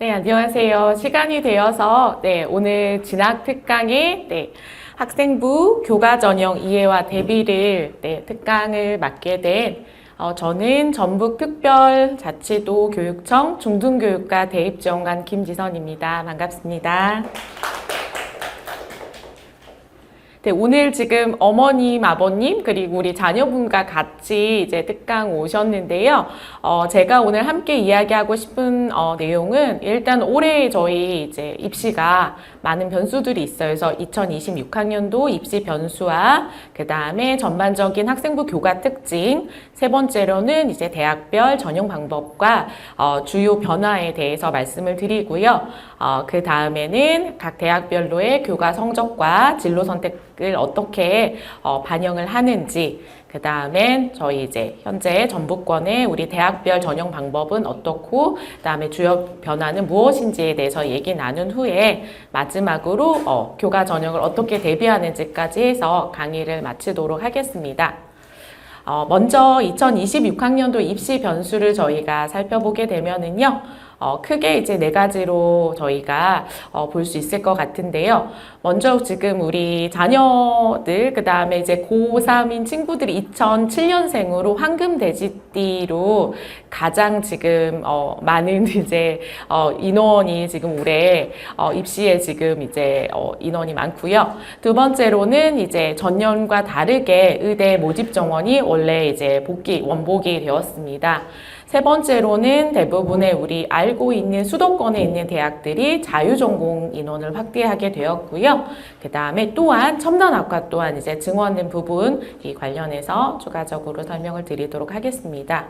네, 안녕하세요. 시간이 되어서 오늘 진학 특강의 학생부 교과 전형 이해와 대비를 특강을 맡게 된 저는 전북특별자치도 교육청 중등교육과 대입지원관 김지선입니다. 반갑습니다. 네, 오늘 지금 어머님, 아버님, 그리고 우리 자녀분과 같이 이제 특강 오셨는데요. 제가 오늘 함께 이야기하고 싶은 내용은 일단 올해 저희 이제 입시가 많은 변수들이 있어요. 그래서 2026학년도 입시 변수와 그 다음에 전반적인 학생부 교과 특징, 세 번째로는 이제 대학별 전형 방법과 주요 변화에 대해서 말씀을 드리고요. 그 다음에는 각 대학별로의 교과 성적과 진로 선택을 어떻게 반영을 하는지, 그 다음엔 저희 이제 현재 전북권의 우리 대학별 전형 방법은 어떻고, 그 다음에 주요 변화는 무엇인지에 대해서 얘기 나눈 후에 마지막으로 교과 전형을 어떻게 대비하는지까지 해서 강의를 마치도록 하겠습니다. 먼저 2026학년도 입시 변수를 저희가 살펴보게 되면은요, 크게 이제 네 가지로 저희가 볼 수 있을 것 같은데요. 먼저 지금 우리 자녀들, 그 다음에 이제 고3인 친구들이 2007년생으로 황금 돼지띠로 가장 지금 많은 이제 인원이 지금 올해 입시에 지금 이제 인원이 많고요. 두 번째로는 이제 전년과 다르게 의대 모집 정원이 원래 이제 원복이 되었습니다. 세 번째로는 대부분의 우리 알고 있는 수도권에 있는 대학들이 자유전공 인원을 확대하게 되었고요. 그 다음에 또한 첨단학과 또한 이제 증원된 부분 이 관련해서 추가적으로 설명을 드리도록 하겠습니다.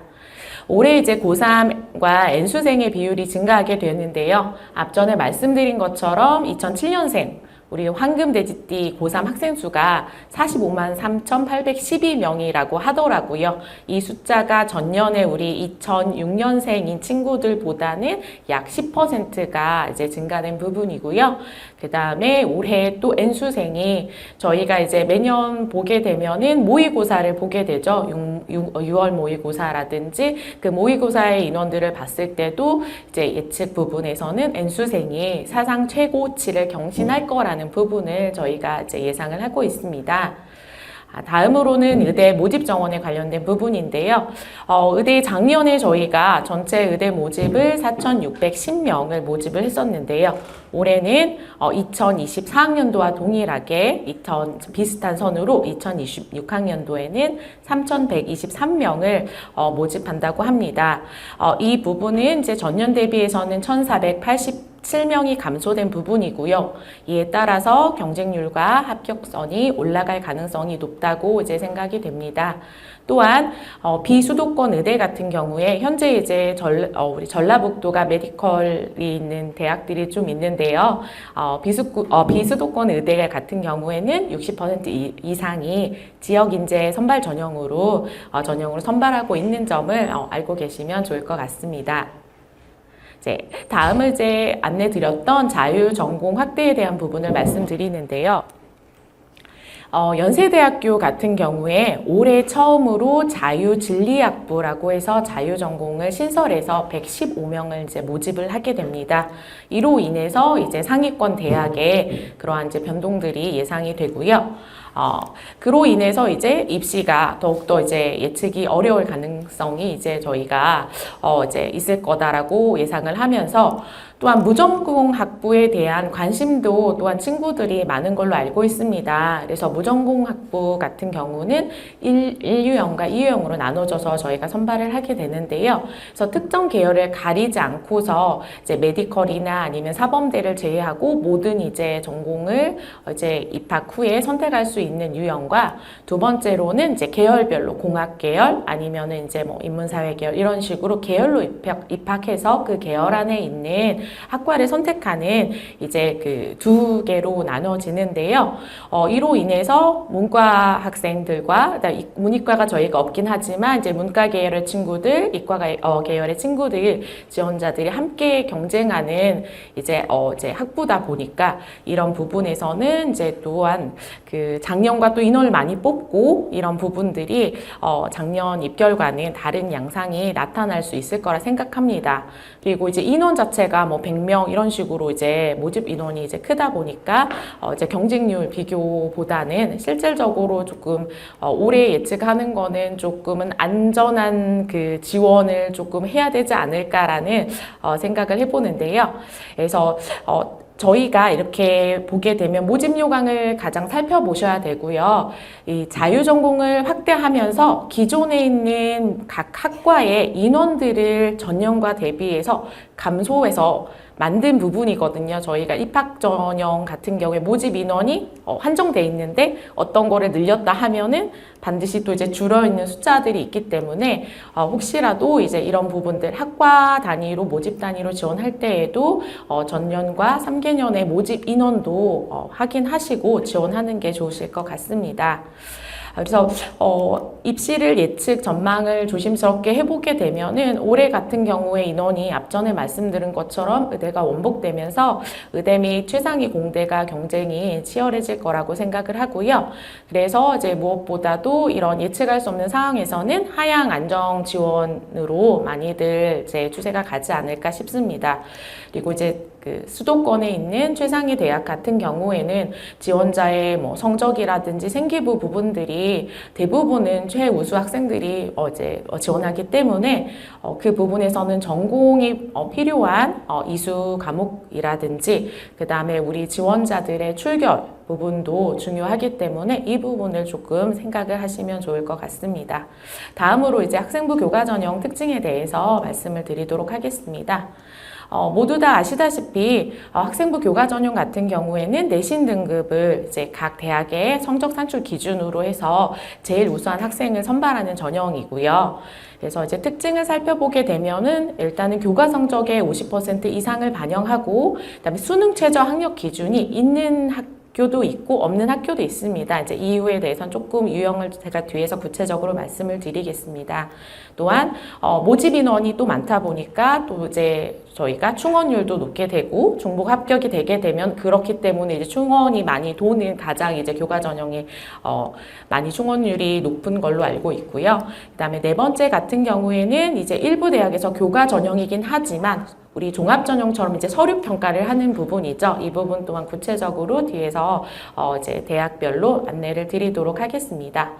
올해 이제 고3과 N수생의 비율이 증가하게 되는데요. 앞전에 말씀드린 것처럼 2007년생 우리 황금돼지띠 고3 학생 수가 45만 3,812명이라고 하더라고요. 이 숫자가 전년에 우리 2006년생인 친구들보다는 약 10%가 이제 증가된 부분이고요. 그 다음에 올해 또 N수생이 저희가 이제 매년 보게 되면은 모의고사를 보게 되죠. 6월 모의고사라든지 그 모의고사의 인원들을 봤을 때도 이제 예측 부분에서는 N수생이 사상 최고치를 경신할 거라는 부분을 저희가 이제 예상을 하고 있습니다. 다음으로는 의대 모집 정원에 관련된 부분인데요. 의대 작년에 저희가 전체 의대 모집을 4,610명을 모집을 했었는데요. 올해는 2024학년도와 동일하게 비슷한 선으로 2026학년도에는 3,123명을 모집한다고 합니다. 이 부분은 이제 전년 대비해서는 1,487명이 감소된 부분이고요. 이에 따라서 경쟁률과 합격선이 올라갈 가능성이 높다고 이제 생각이 됩니다. 또한 비수도권 의대 같은 경우에 현재 이제 우리 전라북도가 메디컬이 있는 대학들이 좀 있는데요. 비수도권 의대 같은 경우에는 60% 이상이 지역 인재 선발 전형으로 선발하고 있는 점을 알고 계시면 좋을 것 같습니다. 다음을 이제 안내드렸던 자유전공 확대에 대한 부분을 말씀드리는데요. 연세대학교 같은 경우에 올해 처음으로 자유진리학부라고 해서 자유전공을 신설해서 115명을 이제 모집을 하게 됩니다. 이로 인해서 이제 상위권 대학에 그러한 이제 변동들이 예상이 되고요. 그로 인해서 이제 입시가 더욱더 이제 예측이 어려울 가능성이 이제 저희가 이제 있을 거다라고 예상을 하면서 또한 무전공 학부에 대한 관심도 또한 친구들이 많은 걸로 알고 있습니다. 그래서 무전공 학부 같은 경우는 1유형과 2유형으로 나눠져서 저희가 선발을 하게 되는데요. 그래서 특정 계열을 가리지 않고서 이제 메디컬이나 아니면 사범대를 제외하고 모든 이제 전공을 이제 입학 후에 선택할 수 있는 유형과 두 번째로는 이제 계열별로 공학 계열 아니면은 이제 뭐 인문사회 계열 이런 식으로 계열로 입학해서 그 계열 안에 있는 학과를 선택하는 이제 그 두 개로 나눠지는데요. 이로 인해서 문과 학생들과 문이과가 저희가 없긴 하지만 이제 문과 계열의 친구들, 이과 계열의 친구들 지원자들이 함께 경쟁하는 이제 학부다 보니까 이런 부분에서는 이제 또한 그 작년과 또 인원을 많이 뽑고 이런 부분들이 작년 입결과는 다른 양상이 나타날 수 있을 거라 생각합니다. 그리고 이제 인원 자체가 뭐 100명 이런 식으로 이제 모집 인원이 이제 크다 보니까 이제 경쟁률 비교보다는 실질적으로 조금 올해 예측하는 거는 조금은 안전한 그 지원을 조금 해야 되지 않을까라는 생각을 해보는데요. 그래서 저희가 이렇게 보게 되면 모집 요강을 가장 살펴보셔야 되고요. 이 자유전공을 확대하면서 기존에 있는 각 학과의 인원들을 전년과 대비해서 감소해서 만든 부분이거든요. 저희가 입학 전형 같은 경우에 모집 인원이 한정돼 있는데 어떤 거를 늘렸다 하면은 반드시 또 이제 줄어 있는 숫자들이 있기 때문에 혹시라도 이제 이런 부분들 학과 단위로 모집 단위로 지원할 때에도 전년과 3개년의 모집 인원도 확인하시고 지원하는 게 좋으실 것 같습니다. 그래서 입시를 예측 전망을 조심스럽게 해보게 되면은 올해 같은 경우에 인원이 앞전에 말씀드린 것처럼 의대가 원복되면서 의대 및 최상위 공대가 경쟁이 치열해질 거라고 생각을 하고요. 그래서 이제 무엇보다도 이런 예측할 수 없는 상황에서는 하향 안정 지원으로 많이들 이제 추세가 가지 않을까 싶습니다. 그리고 이제 그 수도권에 있는 최상위 대학 같은 경우에는 지원자의 뭐 성적이라든지 생기부 부분들이 대부분은 최우수 학생들이 이제 지원하기 때문에 그 부분에서는 전공이 필요한 이수 과목이라든지 그 다음에 우리 지원자들의 출결 부분도 중요하기 때문에 이 부분을 조금 생각을 하시면 좋을 것 같습니다. 다음으로 이제 학생부 교과 전형 특징에 대해서 말씀을 드리도록 하겠습니다. 모두 다 아시다시피 학생부 교과 전형 같은 경우에는 내신 등급을 이제 각 대학의 성적 산출 기준으로 해서 제일 우수한 학생을 선발하는 전형이고요. 그래서 이제 특징을 살펴보게 되면은 일단은 교과 성적의 50% 이상을 반영하고 그다음에 수능 최저 학력 기준이 있는 학교도 있고 없는 학교도 있습니다. 이제 이유에 대해서는 조금 유형을 제가 뒤에서 구체적으로 말씀을 드리겠습니다. 또한 모집 인원이 또 많다 보니까 또 이제 저희가 충원율도 높게 되고 중복 합격이 되게 되면 그렇기 때문에 이제 충원이 많이 도는 가장 이제 교과 전형이 많이 충원율이 높은 걸로 알고 있고요. 그다음에 네 번째 같은 경우에는 이제 일부 대학에서 교과 전형이긴 하지만 우리 종합 전형처럼 이제 서류 평가를 하는 부분이죠. 이 부분 또한 구체적으로 뒤에서 이제 대학별로 안내를 드리도록 하겠습니다.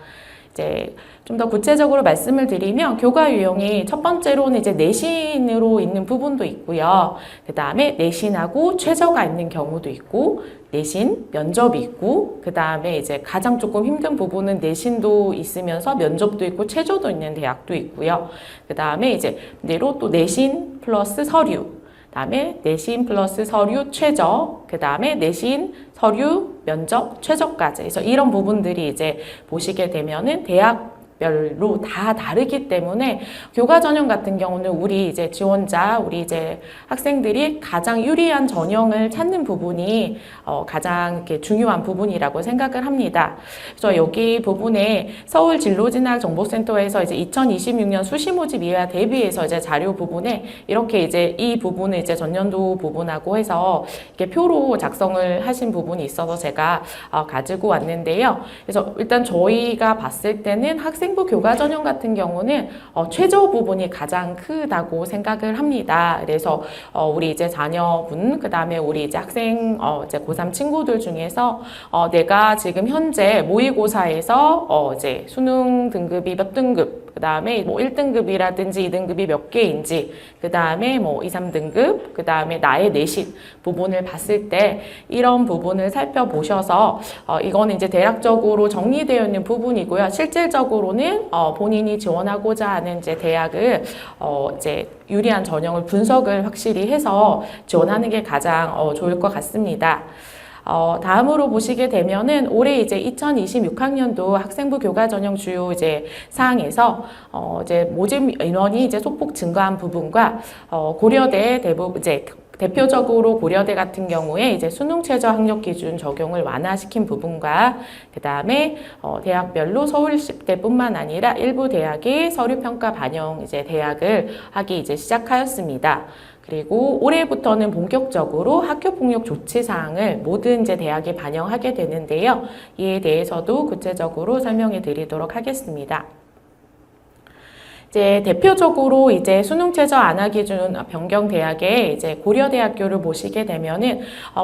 이제 좀 더 구체적으로 말씀을 드리면 교과 유형이 첫 번째로는 이제 내신으로 있는 부분도 있고요. 그 다음에 내신하고 최저가 있는 경우도 있고 내신, 면접이 있고 그 다음에 이제 가장 조금 힘든 부분은 내신도 있으면서 면접도 있고 최저도 있는 대학도 있고요. 그 다음에 이제 반대로 또 내신 플러스 서류 그 다음에 내신 플러스 서류 최저, 그 다음에 내신, 서류, 면접, 최저까지. 그래서 이런 부분들이 이제 보시게 되면은 대학별로 다 다르기 때문에 교과 전형 같은 경우는 우리 이제 지원자, 우리 이제 학생들이 가장 유리한 전형을 찾는 부분이 가장 이렇게 중요한 부분이라고 생각을 합니다. 그래서 여기 부분에 서울 진로진학정보센터에서 이제 2026년 수시 모집 이해와 대비해서 이제 자료 부분에 이렇게 이제 이 부분을 이제 전년도 부분하고 해서 이렇게 표로 작성을 하신 부분이 있어서 제가 가지고 왔는데요. 그래서 일단 저희가 봤을 때는 학생부 교과 전형 같은 경우는 최저 부분이 가장 크다고 생각을 합니다. 그래서 우리 이제 자녀분, 그 다음에 우리 이제 학생, 이제 고3 친구들 중에서 내가 지금 현재 모의고사에서 이제 수능 등급이 몇 등급, 그 다음에 뭐 1등급이라든지 2등급이 몇 개인지, 그 다음에 뭐 2, 3등급, 그 다음에 나의 내신 부분을 봤을 때 이런 부분을 살펴보셔서 이거는 이제 대략적으로 정리되어 있는 부분이고요. 실질적으로는 본인이 지원하고자 하는 이제 대학을 이제 유리한 전형을 분석을 확실히 해서 지원하는 게 가장 좋을 것 같습니다. 다음으로 보시게 되면은 올해 이제 2026학년도 학생부 교과 전형 주요 이제 사항에서 이제 모집 인원이 이제 소폭 증가한 부분과 고려대 대부분 이제 대표적으로 고려대 같은 경우에 이제 수능 최저 학력 기준 적용을 완화시킨 부분과 그다음에 대학별로 서울시대뿐만 아니라 일부 대학이 서류 평가 반영 이제 대학을 하기 이제 시작하였습니다. 그리고 올해부터는 본격적으로 학교 폭력 조치 사항을 모든 이제 대학이 반영하게 되는데요. 이에 대해서도 구체적으로 설명해 드리도록 하겠습니다. 이제 대표적으로 이제 수능 최저 안하 기준 변경 대학에 이제 고려대학교를 보시게 되면은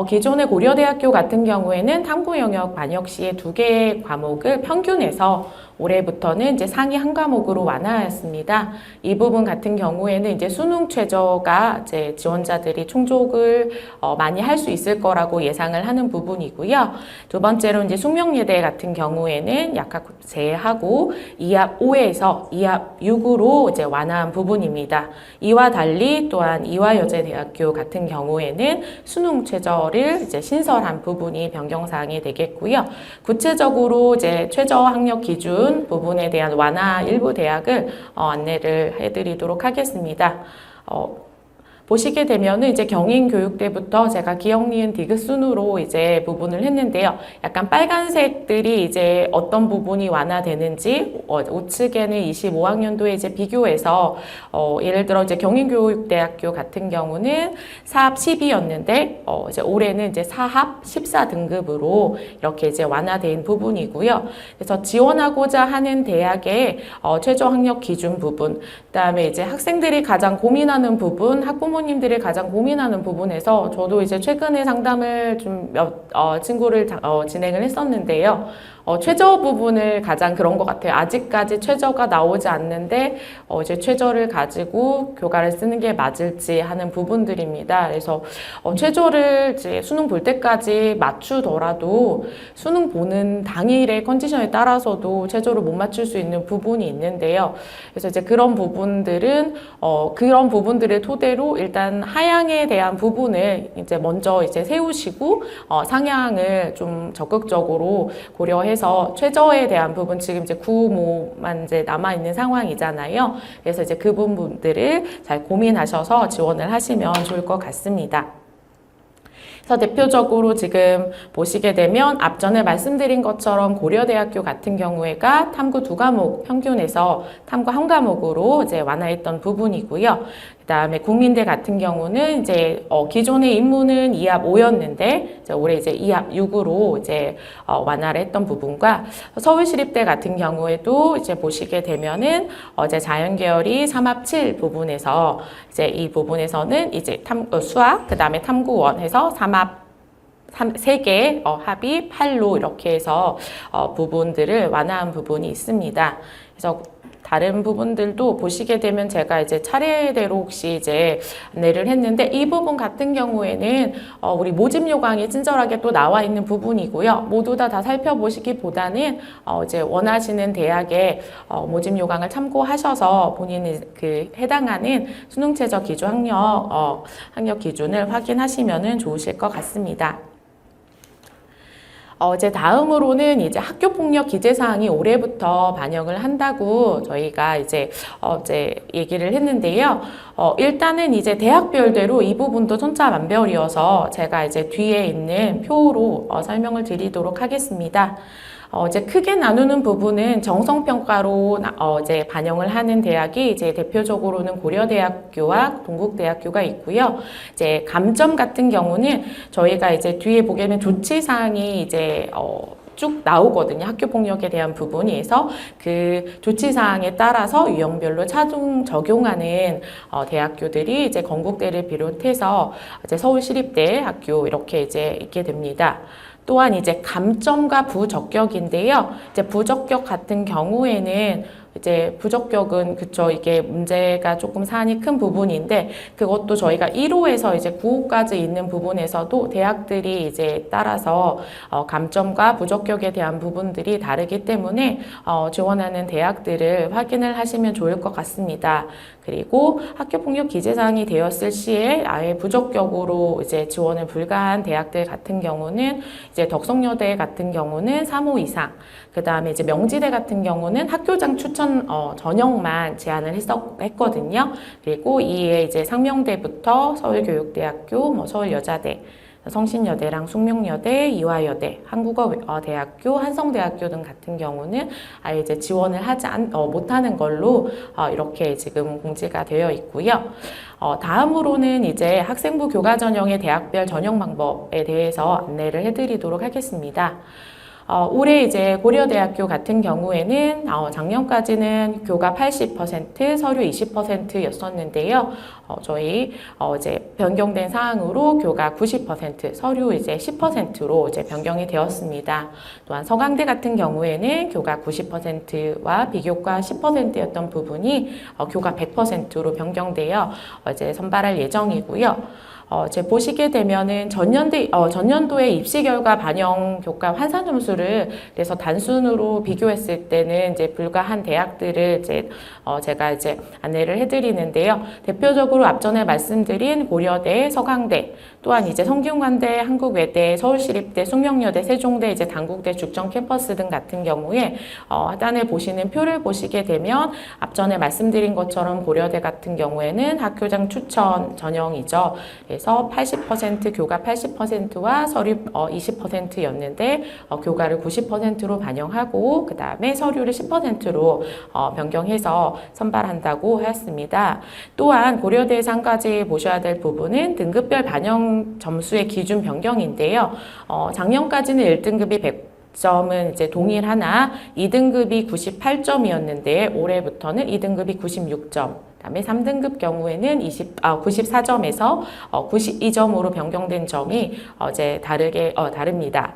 기존의 고려대학교 같은 경우에는 탐구 영역 반영 시에 2개의 과목을 평균해서 올해부터는 이제 상위 한 과목으로 완화하였습니다. 이 부분 같은 경우에는 이제 수능 최저가 이제 지원자들이 충족을 많이 할 수 있을 거라고 예상을 하는 부분이고요. 두 번째로 이제 숙명예대 같은 경우에는 약학 제하고 2합 5에서 2합 6으로 이제 완화한 부분입니다. 이와 달리 또한 이화여자대학교 같은 경우에는 수능 최저를 이제 신설한 부분이 변경 사항이 되겠고요. 구체적으로 이제 최저 학력 기준 부분에 대한 완화 일부 대학을 안내를 해드리도록 하겠습니다. 보시게 되면은 이제 경인교육대부터 제가 기억, 니은, 디귿 순으로 이제 부분을 했는데요. 약간 빨간색들이 이제 어떤 부분이 완화되는지 우측에는 25학년도에 이제 비교해서 예를 들어 이제 경인교육대학교 같은 경우는 4합 12였는데 이제 올해는 이제 4합 14등급으로 이렇게 이제 완화된 부분이고요. 그래서 지원하고자 하는 대학의 최저 학력 기준 부분, 그다음에 이제 학생들이 가장 고민하는 부분, 학부모님들이 가장 고민하는 부분에서 저도 이제 최근에 상담을 좀 친구를 진행을 했었는데요. 최저 부분을 가장 그런 것 같아요. 아직까지 최저가 나오지 않는데 이제 최저를 가지고 교과를 쓰는 게 맞을지 하는 부분들입니다. 그래서 최저를 이제 수능 볼 때까지 맞추더라도 수능 보는 당일의 컨디션에 따라서도 최저를 못 맞출 수 있는 부분이 있는데요. 그래서 이제 그런 부분들은 그런 부분들을 토대로 일단 하향에 대한 부분을 이제 먼저 이제 세우시고 상향을 좀 적극적으로 고려해서 최저에 대한 부분 지금 이제 9모만 이제 남아 있는 상황이잖아요. 그래서 이제 그 부분들을 잘 고민하셔서 지원을 하시면 좋을 것 같습니다. 그래서 대표적으로 지금 보시게 되면 앞전에 말씀드린 것처럼 고려대학교 같은 경우에가 탐구 2과목 평균에서 탐구 1과목으로 이제 완화했던 부분이고요. 그다음에 국민대 같은 경우는 이제 기존의 인문은 2합 5였는데 이제 올해 이제 2합 6으로 이제 완화를 했던 부분과 서울시립대 같은 경우에도 이제 보시게 되면은 이제 자연계열이 3합 7 부분에서 이제 이 부분에서는 이제 수학 그다음에 탐구원 해서 3합 3개 합이 8로 이렇게 해서 부분들을 완화한 부분이 있습니다. 그래서 다른 부분들도 보시게 되면 제가 이제 차례대로 혹시 이제 안내를 했는데 이 부분 같은 경우에는 우리 모집 요강이 친절하게 또 나와 있는 부분이고요. 모두 다 살펴보시기보다는 이제 원하시는 대학의 모집 요강을 참고하셔서 본인이 그 해당하는 수능 최저 기준 학력 기준을 확인하시면은 좋으실 것 같습니다. 이제 다음으로는 이제 학교폭력 기재사항이 올해부터 반영을 한다고 저희가 이제 얘기를 했는데요. 일단은 이제 대학별대로 이 부분도 천차만별이어서 제가 이제 뒤에 있는 표로 설명을 드리도록 하겠습니다. 이제 크게 나누는 부분은 정성평가로 이제 반영을 하는 대학이 이제 대표적으로는 고려대학교와 동국대학교가 있고요. 이제 감점 같은 경우는 저희가 이제 뒤에 보게 되면 조치사항이 이제 쭉 나오거든요. 학교폭력에 대한 부분이. 그래서 그 조치사항에 따라서 유형별로 차등 적용하는 대학교들이 이제 건국대를 비롯해서 이제 서울시립대 학교 이렇게 이제 있게 됩니다. 또한 이제 감점과 부적격인데요. 이제 부적격 같은 경우에는 이제 부적격은 그쵸, 이게 문제가 조금 사안이 큰 부분인데 그것도 저희가 1호에서 이제 9호까지 있는 부분에서도 대학들이 이제 따라서 감점과 부적격에 대한 부분들이 다르기 때문에 지원하는 대학들을 확인을 하시면 좋을 것 같습니다. 그리고 학교폭력 기재사항이 되었을 시에 아예 부적격으로 이제 지원을 불가한 대학들 같은 경우는 이제 덕성여대 같은 경우는 3호 이상, 그 다음에 이제 명지대 같은 경우는 학교장 추천 추천 전형만 제안을 했거든요. 그리고 이에 이제 상명대부터 서울교육대학교, 뭐 서울여자대, 성신여대랑 숙명여대, 이화여대, 한국어대학교, 한성대학교 등 같은 경우는 아예 이제 지원을 못하는 걸로 이렇게 지금 공지가 되어 있고요. 다음으로는 이제 학생부 교과 전형의 대학별 전형 방법에 대해서 안내를 해드리도록 하겠습니다. 올해 이제 고려대학교 같은 경우에는 작년까지는 교과 80%, 서류 20%였었는데요. 저희 이제 변경된 사항으로 교과 90%, 서류 이제 10%로 이제 변경이 되었습니다. 또한 서강대 같은 경우에는 교과 90%와 비교과 10%였던 부분이 교과 100%로 변경되어 이제 선발할 예정이고요. 이제 보시게 되면은 전년도의 입시 결과 반영 교과 환산 점수를 그래서 단순으로 비교했을 때는 이제 불가한 대학들을 이제 제가 이제 안내를 해드리는데요. 대표적으로 앞전에 말씀드린 고려대, 서강대, 또한 이제 성균관대, 한국외대, 서울시립대, 숙명여대, 세종대, 이제 단국대, 죽전 캠퍼스 등 같은 경우에 하단에 보시는 표를 보시게 되면 앞전에 말씀드린 것처럼 고려대 같은 경우에는 학교장 추천 전형이죠. 그래서 80% 교과 80%와 서류 20%였는데 교과를 90%로 반영하고 그 다음에 서류를 10%로 변경해서 선발한다고 하였습니다. 또한 고려대에서 한 가지 보셔야 될 부분은 등급별 반영 점수의 기준 변경인데요. 작년까지는 1등급이 100점은 이제 동일하나 2등급이 98점이었는데 올해부터는 2등급이 96점. 그다음에 3등급 경우에는 94점에서 92점으로 변경된 점이 이제 다릅니다.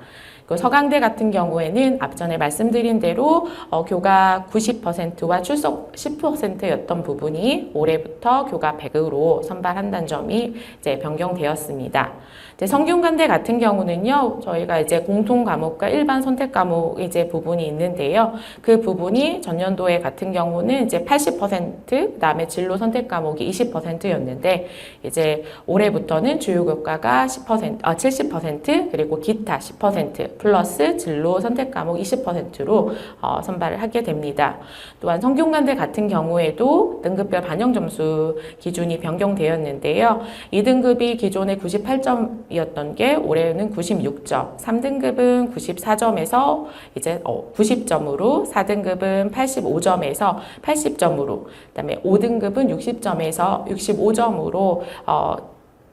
서강대 같은 경우에는 앞전에 말씀드린 대로 교과 90%와 출석 10%였던 부분이 올해부터 교과 100으로 선발한다는 점이 이제 변경되었습니다. 이제 성균관대 같은 경우는요, 저희가 이제 공통 과목과 일반 선택 과목 이제 부분이 있는데요. 그 부분이 전년도에 같은 경우는 이제 80%, 그다음에 진로 선택 과목이 20%였는데 이제 올해부터는 주요 교과가 70% 그리고 기타 10% 플러스 진로 선택 과목 20%로 선발을 하게 됩니다. 또한 성균관대 같은 경우에도 등급별 반영 점수 기준이 변경되었는데요. 2등급이 기존에 98점이었던 게 올해는 96점, 3등급은 94점에서 이제 90점으로, 4등급은 85점에서 80점으로, 그다음에 5등급은 60점에서 65점으로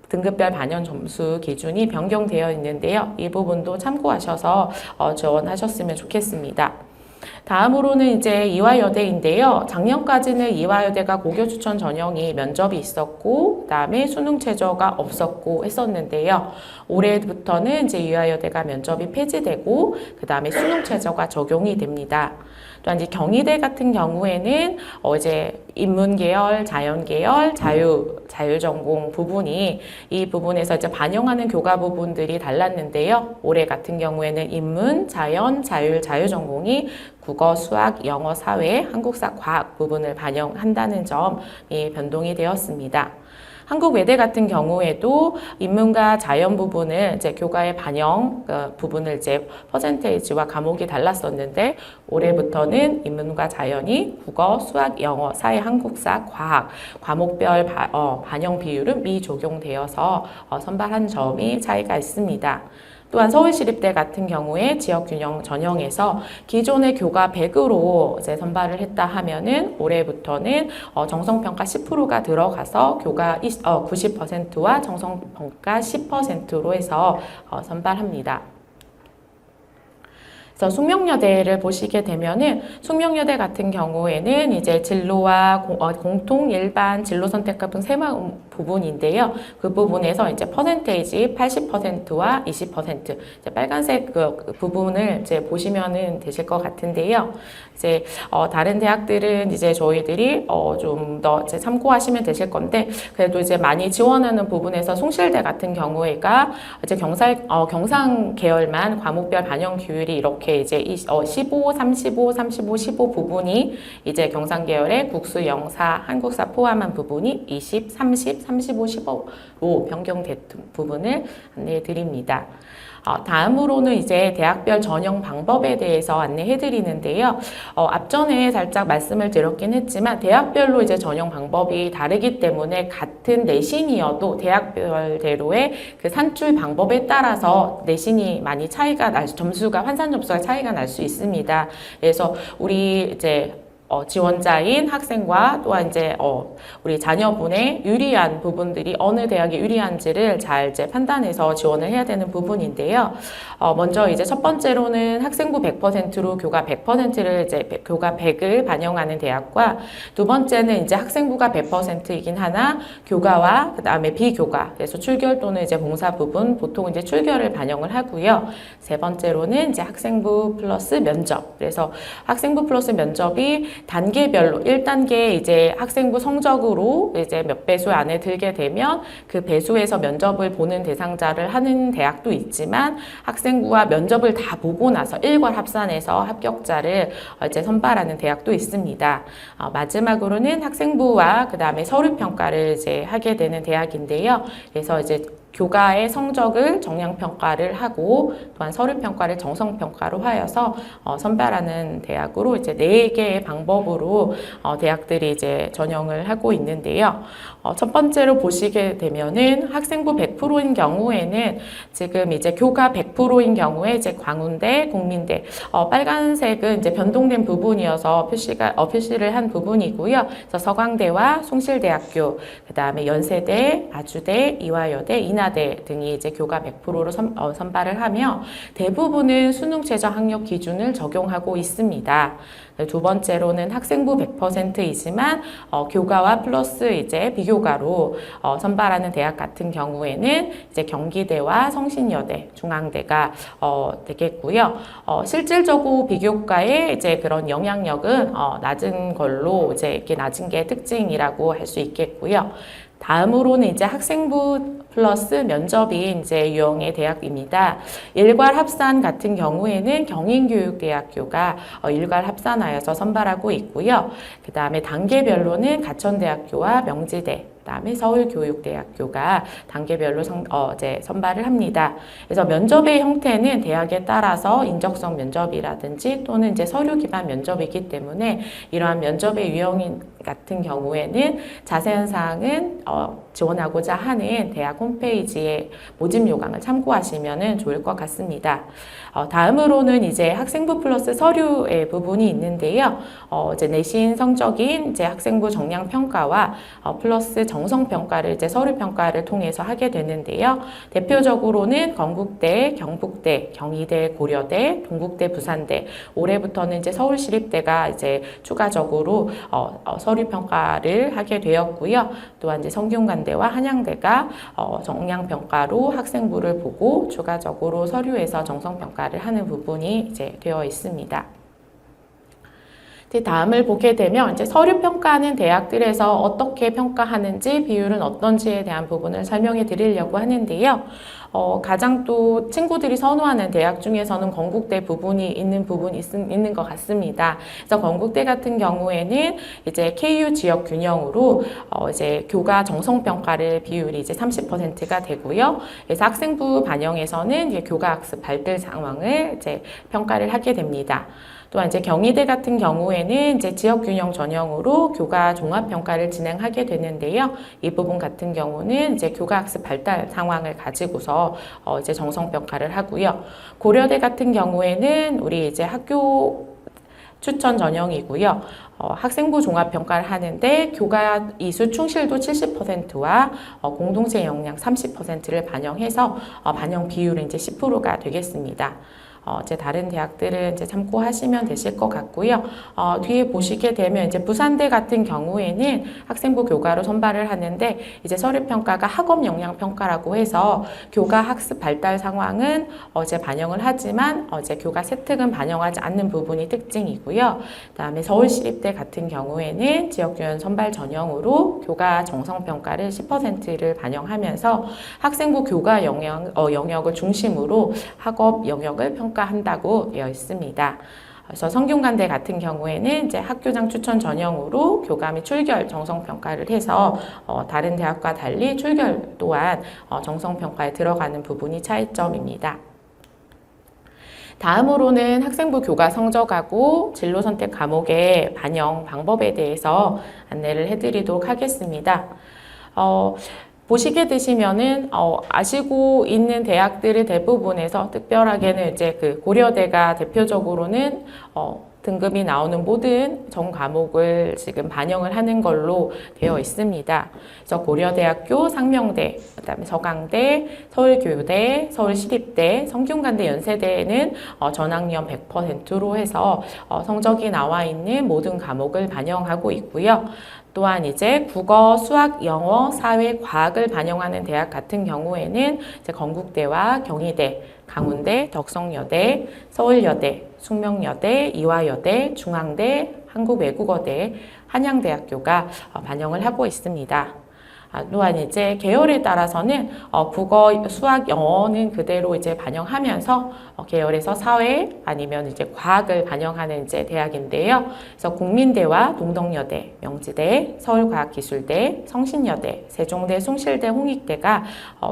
등급별 반영 점수 기준이 변경되어 있는데요. 이 부분도 참고하셔서 지원하셨으면 좋겠습니다. 다음으로는 이제 이화여대인데요. 작년까지는 이화여대가 고교 추천 전형이 면접이 있었고, 그다음에 수능 최저가 없었고 했었는데요. 올해부터는 이제 이화여대가 면접이 폐지되고, 그다음에 수능 최저가 적용이 됩니다. 또한 이제 경희대 같은 경우에는 이제 인문계열, 자연계열, 자율전공 부분이 이 부분에서 이제 반영하는 교과 부분들이 달랐는데요. 올해 같은 경우에는 인문, 자연, 자율전공이 국어, 수학, 영어, 사회, 한국사, 과학 부분을 반영한다는 점이 변동이 되었습니다. 한국외대 같은 경우에도 인문과 자연 부분을 이제 교과의 반영 부분을 이제 퍼센테이지와 과목이 달랐었는데 올해부터는 인문과 자연이 국어, 수학, 영어, 사회, 한국사, 과학 과목별 반영 비율은 미적용되어서 선발한 점이 차이가 있습니다. 또한 서울시립대 같은 경우에 지역균형 전형에서 기존의 교과 100으로 이제 선발을 했다 하면은 올해부터는 정성평가 10%가 들어가서 교과 90%와 정성평가 10%로 해서 선발합니다. 그래서 숙명여대를 보시게 되면은 숙명여대 같은 경우에는 이제 진로와 공통 일반 진로 선택과 세 부분인데요. 그 부분에서 이제 퍼센테이지 80%와 20% 이제 빨간색 그 부분을 이제 보시면은 되실 것 같은데요. 이제 다른 대학들은 이제 저희들이 좀 더 이제 참고하시면 되실 건데 그래도 이제 많이 지원하는 부분에서 숭실대 같은 경우에가 이제 경상 계열만 과목별 반영 비율이 이렇게 이렇게 이제 15, 35, 35, 15 부분이 이제 경상계열의 국수, 영사, 한국사 포함한 부분이 20, 30, 35, 15로 변경된 부분을 안내해 드립니다. 다음으로는 이제 대학별 전형 방법에 대해서 안내해 드리는데요. 앞전에 살짝 말씀을 드렸긴 했지만 대학별로 이제 전형 방법이 다르기 때문에 같은 내신이어도 대학별대로의 그 산출 방법에 따라서 내신이 많이 점수가 환산 점수가 차이가 날 수 있습니다. 그래서 우리 이제 지원자인 학생과 또한 이제 우리 자녀분의 유리한 부분들이 어느 대학이 유리한지를 잘 이제 판단해서 지원을 해야 되는 부분인데요. 먼저 이제 첫 번째로는 학생부 100%로 교과 100%를 이제 교과 100을 반영하는 대학과 두 번째는 이제 학생부가 100%이긴 하나 교과와 그다음에 비교과 그래서 출결 또는 이제 봉사 부분 보통 이제 출결을 반영을 하고요. 세 번째로는 이제 학생부 플러스 면접. 그래서 학생부 플러스 면접이 단계별로 1단계 이제 학생부 성적으로 이제 몇 배수 안에 들게 되면 그 배수에서 면접을 보는 대상자를 하는 대학도 있지만 학생부와 면접을 다 보고 나서 일괄 합산해서 합격자를 이제 선발하는 대학도 있습니다. 마지막으로는 학생부와 그 다음에 서류 평가를 이제 하게 되는 대학인데요. 그래서 이제 교과의 성적을 정량평가를 하고 또한 서류평가를 정성평가로 하여서 선발하는 대학으로 이제 4개의 방법으로 대학들이 이제 전형을 하고 있는데요. 첫 번째로 보시게 되면은 학생부 100%인 경우에는 지금 이제 교과 100%인 경우에 이제 광운대, 국민대, 빨간색은 이제 변동된 부분이어서 표시를 한 부분이고요. 그래서 서강대와 숭실대학교, 그 다음에 연세대, 아주대, 이화여대, 인하대 등이 이제 교과 100%로 선발을 하며 대부분은 수능 최저 학력 기준을 적용하고 있습니다. 두 번째로는 학생부 100%이지만 교과와 플러스 이제 비교과로 선발하는 대학 같은 경우에는 이제 경기대와 성신여대, 중앙대가 되겠고요. 실질적으로 비교과의 이제 그런 영향력은 낮은 걸로 이제 이렇게 낮은 게 특징이라고 할 수 있겠고요. 다음으로는 이제 학생부 플러스 면접이 이제 유형의 대학입니다. 일괄 합산 같은 경우에는 경인교육대학교가 일괄 합산하여서 선발하고 있고요. 그 다음에 단계별로는 가천대학교와 명지대, 그다음에 서울교육대학교가 단계별로 이제 선발을 합니다. 그래서 면접의 형태는 대학에 따라서 인적성 면접이라든지 또는 이제 서류 기반 면접이기 때문에 이러한 면접의 유형 같은 경우에는 자세한 사항은 지원하고자 하는 대학 홈페이지의 모집 요강을 참고하시면 좋을 것 같습니다. 다음으로는 이제 학생부 플러스 서류의 부분이 있는데요. 이제 내신 성적인 이제 학생부 정량 평가와 플러스 정성 평가를 이제 서류 평가를 통해서 하게 되는데요. 대표적으로는 건국대, 경북대, 경희대, 고려대, 동국대, 부산대. 올해부터는 이제 서울시립대가 이제 추가적으로 서류 평가를 하게 되었고요. 또한 이제 성균관대와 한양대가 정량 평가로 학생부를 보고 추가적으로 서류에서 정성 평가를 하는 부분이 이제 되어 있습니다. 다음을 보게 되면 이제 서류 평가하는 대학들에서 어떻게 평가하는지 비율은 어떤지에 대한 부분을 설명해 드리려고 하는데요. 가장 또 친구들이 선호하는 대학 중에서는 건국대 부분이 있는 것 같습니다. 그래서 건국대 같은 경우에는 이제 KU 지역 균형으로 이제 교과 정성 평가를 비율이 이제 30%가 되고요. 그래서 학생부 반영에서는 이제 교과 학습 발달 상황을 이제 평가를 하게 됩니다. 또한 이제 경희대 같은 경우에는 이제 지역균형 전형으로 교과 종합평가를 진행하게 되는데요. 이 부분 같은 경우는 이제 교과학습 발달 상황을 가지고서 이제 정성평가를 하고요. 고려대 같은 경우에는 우리 이제 학교 추천 전형이고요. 학생부 종합평가를 하는데 교과 이수 충실도 70%와 공동체 역량 30%를 반영해서 반영 비율은 이제 10%가 되겠습니다. 이제 다른 대학들은 이제 참고하시면 되실 것 같고요. 뒤에 보시게 되면 이제 부산대 같은 경우에는 학생부 교과로 선발을 하는데 이제 서류평가가 학업 역량 평가라고 해서 교과 학습 발달 상황은 이제 반영을 하지만 이제 교과 세특은 반영하지 않는 부분이 특징이고요. 그다음에 서울시립대 같은 경우에는 지역주연 선발 전형으로 교과 정성평가를 10%를 반영하면서 학생부 교과 영역을 중심으로 학업 영역을 평가 평가한다고 되어 있습니다. 그래서 성균관대 같은 경우에는 이제 학교장 추천 전형으로 교과 및 출결 정성평가를 해서 다른 대학과 달리 출결 또한 정성평가에 들어가는 부분이 차이점입니다. 다음으로는 학생부 교과 성적하고 진로 선택 과목의 반영 방법에 대해서 안내를 해드리도록 하겠습니다. 보시게 되시면은 아시고 있는 대학들의 대부분에서 특별하게는 이제 그 고려대가 대표적으로는 등급이 나오는 모든 전 과목을 지금 반영을 하는 걸로 되어 있습니다. 그래서 고려대학교, 상명대, 그다음에 서강대, 서울교대, 서울시립대, 성균관대, 연세대에는 전학년 100%로 해서 성적이 나와 있는 모든 과목을 반영하고 있고요. 또한 이제 국어, 수학, 영어, 사회, 과학을 반영하는 대학 같은 경우에는 이제 건국대와 경희대, 강운대, 덕성여대, 서울여대, 숙명여대, 이화여대, 중앙대, 한국외국어대, 한양대학교가 반영을 하고 있습니다. 또한 이제 계열에 따라서는 국어, 수학, 영어는 그대로 이제 반영하면서 계열에서 사회 아니면 이제 과학을 반영하는 이제 대학인데요. 그래서 국민대와 동덕여대, 명지대, 서울과학기술대, 성신여대, 세종대, 숭실대, 홍익대가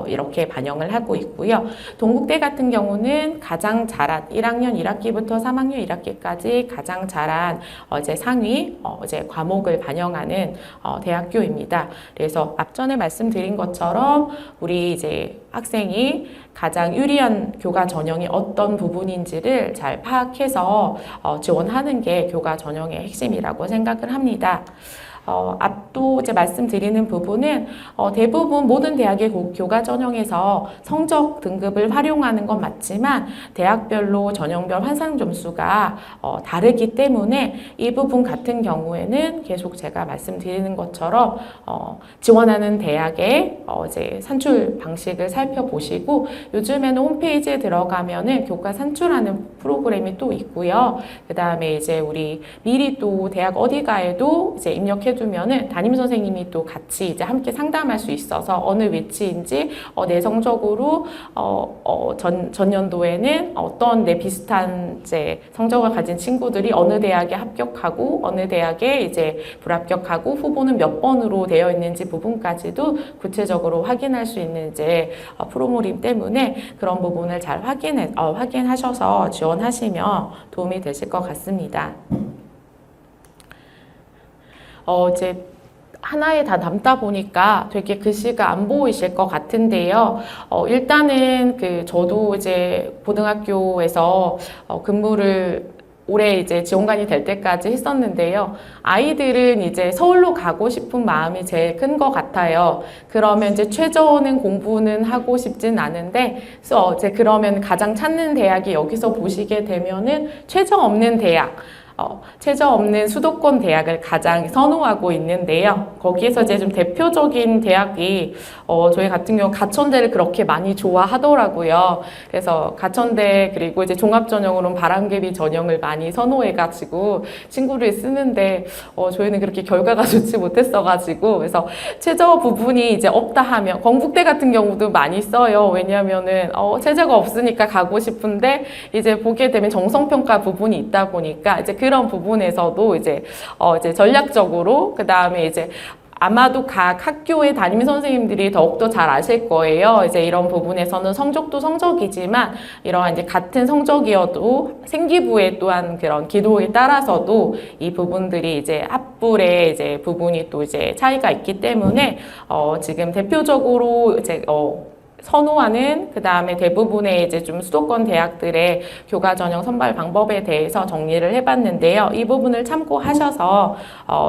이렇게 반영을 하고 있고요. 동국대 같은 경우는 가장 잘한 1학년 1학기부터 3학년 1학기까지 가장 잘한 이제 상위 이제 과목을 반영하는 대학교입니다. 그래서 앞전에 말씀드린 것처럼 우리 이제 학생이 가장 유리한 교과 전형이 어떤 부분인지를 잘 파악해서 지원하는 게 교과 전형의 핵심이라고 생각을 합니다. 앞도 이제 말씀드리는 부분은 대부분 모든 대학의 교과 전형에서 성적 등급을 활용하는 건 맞지만 대학별로 전형별 환상 점수가 다르기 때문에 이 부분 같은 경우에는 계속 제가 말씀드리는 것처럼 지원하는 대학의 이제 산출 방식을 살펴보시고 요즘에는 홈페이지에 들어가면은 교과 산출하는 프로그램이 또 있고요. 그 다음에 이제 우리 미리 또 대학 어디 가에도 이제 입력해 두면은 담임 선생님이 또 같이 이제 함께 상담할 수 있어서 어느 위치인지 내성적으로 전년도에는 어떤 내 비슷한 이제 성적을 가진 친구들이 어느 대학에 합격하고 어느 대학에 이제 불합격하고 후보는 몇 번으로 되어 있는지 부분까지도 구체적으로 확인할 수 있는 이제 프로모임 때문에 그런 부분을 잘 확인하셔서 지원하시면 도움이 되실 것 같습니다. 이제 하나에 다 담다 보니까 되게 글씨가 안 보이실 것 같은데요. 일단은 저도 이제 고등학교에서 근무를 올해 이제 지원관이 될 때까지 했었는데요. 아이들은 이제 서울로 가고 싶은 마음이 제일 큰 것 같아요. 그러면 이제 최저는 공부는 하고 싶진 않은데, 그래서 이제 그러면 가장 찾는 대학이 여기서 보시게 되면은 최저 없는 대학, 최저 없는 수도권 대학을 가장 선호하고 있는데요. 거기에서 이제 좀 대표적인 대학이 저희 같은 경우 가천대를 그렇게 많이 좋아하더라고요. 그래서 가천대 그리고 이제 종합전형으로는 바람개비 전형을 많이 선호해가지고 친구를 쓰는데 저희는 그렇게 결과가 좋지 못했어가지고 그래서 최저 부분이 이제 없다 하면 건국대 같은 경우도 많이 써요. 왜냐하면은 최저가 없으니까 가고 싶은데 이제 보게 되면 정성평가 부분이 있다 보니까 이제 그런 부분에서도 이제 전략적으로 그 다음에 이제 아마도 각 학교의 담임 선생님들이 더욱더 잘 아실 거예요. 이제 이런 부분에서는 성적도 성적이지만 이러한 이제 같은 성적이어도 생기부의 또한 그런 기도에 따라서도 이 부분들이 이제 합불의 이제 부분이 또 이제 차이가 있기 때문에 지금 대표적으로 이제 선호하는 그 다음에 대부분의 이제 좀 수도권 대학들의 교과 전형 선발 방법에 대해서 정리를 해봤는데요. 이 부분을 참고하셔서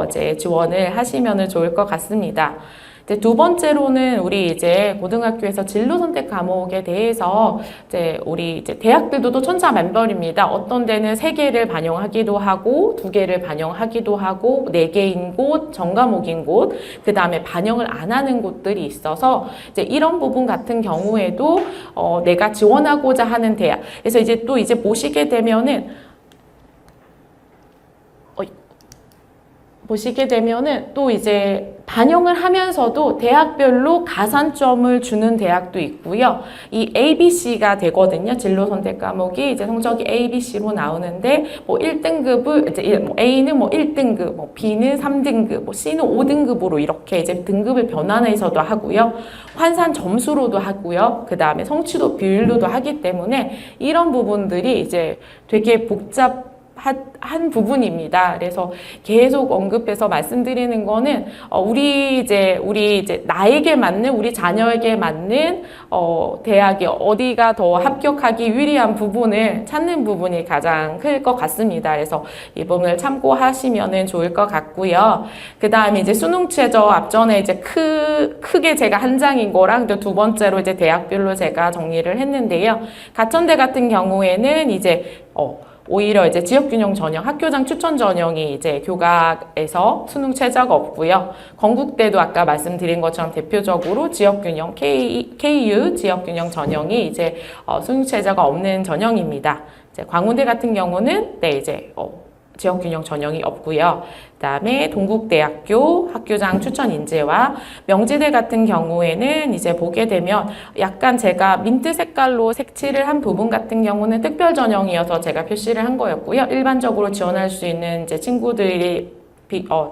이제 지원을 하시면 좋을 것 같습니다. 이제 두 번째로는 우리 이제 고등학교에서 진로 선택 과목에 대해서 이제 우리 이제 대학들도 또 천차만별입니다. 어떤 데는 3개를 반영하기도 하고 2개를 반영하기도 하고 4개인 곳, 전과목인 곳, 그 다음에 반영을 안 하는 곳들이 있어서 이제 이런 부분 같은 경우에도 내가 지원하고자 하는 대학. 그래서 이제 또 이제 보시게 되면은 보시게 되면은 또 이제 반영을 하면서도 대학별로 가산점을 주는 대학도 있고요. 이 ABC가 되거든요. 진로 선택 과목이 이제 성적이 ABC로 나오는데 뭐 1등급을 이제 뭐 A는 뭐 1등급, 뭐 B는 3등급, 뭐 C는 5등급으로 이렇게 이제 등급을 변환해서도 하고요. 환산 점수로도 하고요. 그다음에 성취도 비율로도 하기 때문에 이런 부분들이 이제 되게 한 부분입니다. 그래서 계속 언급해서 말씀드리는 거는 우리 이제 나에게 맞는 우리 자녀에게 맞는 대학이 어디가 더 합격하기 유리한 부분을 찾는 부분이 가장 클 것 같습니다. 그래서 이 부분을 참고하시면은 좋을 것 같고요. 그 다음에 이제 수능 최저 앞전에 이제 크게 제가 한 장인 거랑 또 두 번째로 이제 대학별로 제가 정리를 했는데요. 가천대 같은 경우에는 이제 오히려 이제 지역균형 전형, 학교장 추천 전형이 이제 교과에서 수능 최저가 없고요. 건국대도 아까 말씀드린 것처럼 대표적으로 지역균형, KU 지역균형 전형이 이제 수능 최저가 없는 전형입니다. 이제 광운대 같은 경우는 지역균형 전형이 없고요. 그다음에 동국대학교 학교장 추천 인재와 명지대 같은 경우에는 이제 보게 되면 약간 제가 민트 색깔로 색칠을 한 부분 같은 경우는 특별 전형이어서 제가 표시를 한 거였고요. 일반적으로 지원할 수 있는 이제 친구들이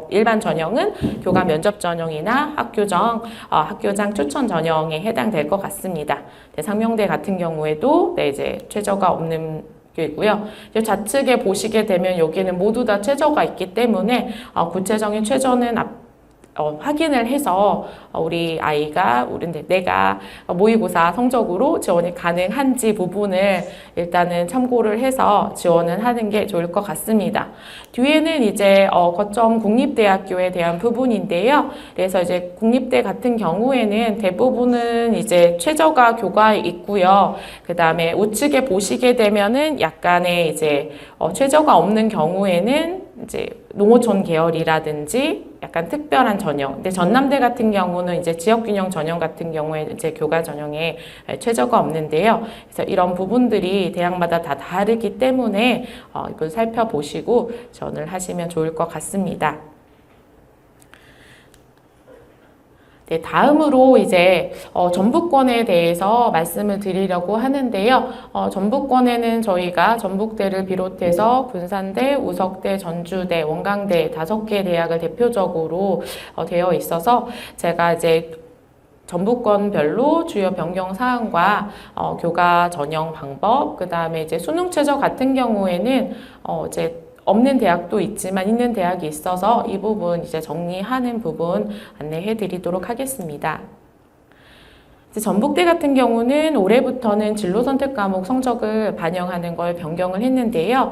일반 전형은 교과 면접 전형이나 학교장 추천 전형에 해당될 것 같습니다. 상명대 같은 경우에도 이제 최저가 없는 있고요. 좌측에 보시게 되면 여기는 모두 다 최저가 있기 때문에 구체적인 최저는 확인을 해서 우리 아이가 내가 모의고사 성적으로 지원이 가능한지 부분을 일단은 참고를 해서 지원을 하는 게 좋을 것 같습니다. 뒤에는 이제 거점 국립대학교에 대한 부분인데요. 그래서 이제 국립대 같은 경우에는 대부분은 이제 최저가 교과에 있고요. 그 다음에 우측에 보시게 되면은 약간의 이제 최저가 없는 경우에는 이제 농어촌 계열이라든지 약간 특별한 전형. 근데 전남대 같은 경우는 이제 지역균형 전형 같은 경우에 이제 교과 전형에 최저가 없는데요. 그래서 이런 부분들이 대학마다 다 다르기 때문에 이걸 살펴보시고 지원을 하시면 좋을 것 같습니다. 네, 다음으로 이제 전북권에 대해서 말씀을 드리려고 하는데요. 전북권에는 저희가 전북대를 비롯해서 군산대, 우석대, 전주대, 원광대 5개 대학을 대표적으로 되어 있어서 제가 이제 전북권별로 주요 변경 사항과 교과 전형 방법, 그 다음에 이제 수능 최저 같은 경우에는 이제 없는 대학도 있지만 있는 대학이 있어서 이 부분 이제 정리하는 부분 안내해 드리도록 하겠습니다. 이제 전북대 같은 경우는 올해부터는 진로 선택 과목 성적을 반영하는 걸 변경을 했는데요.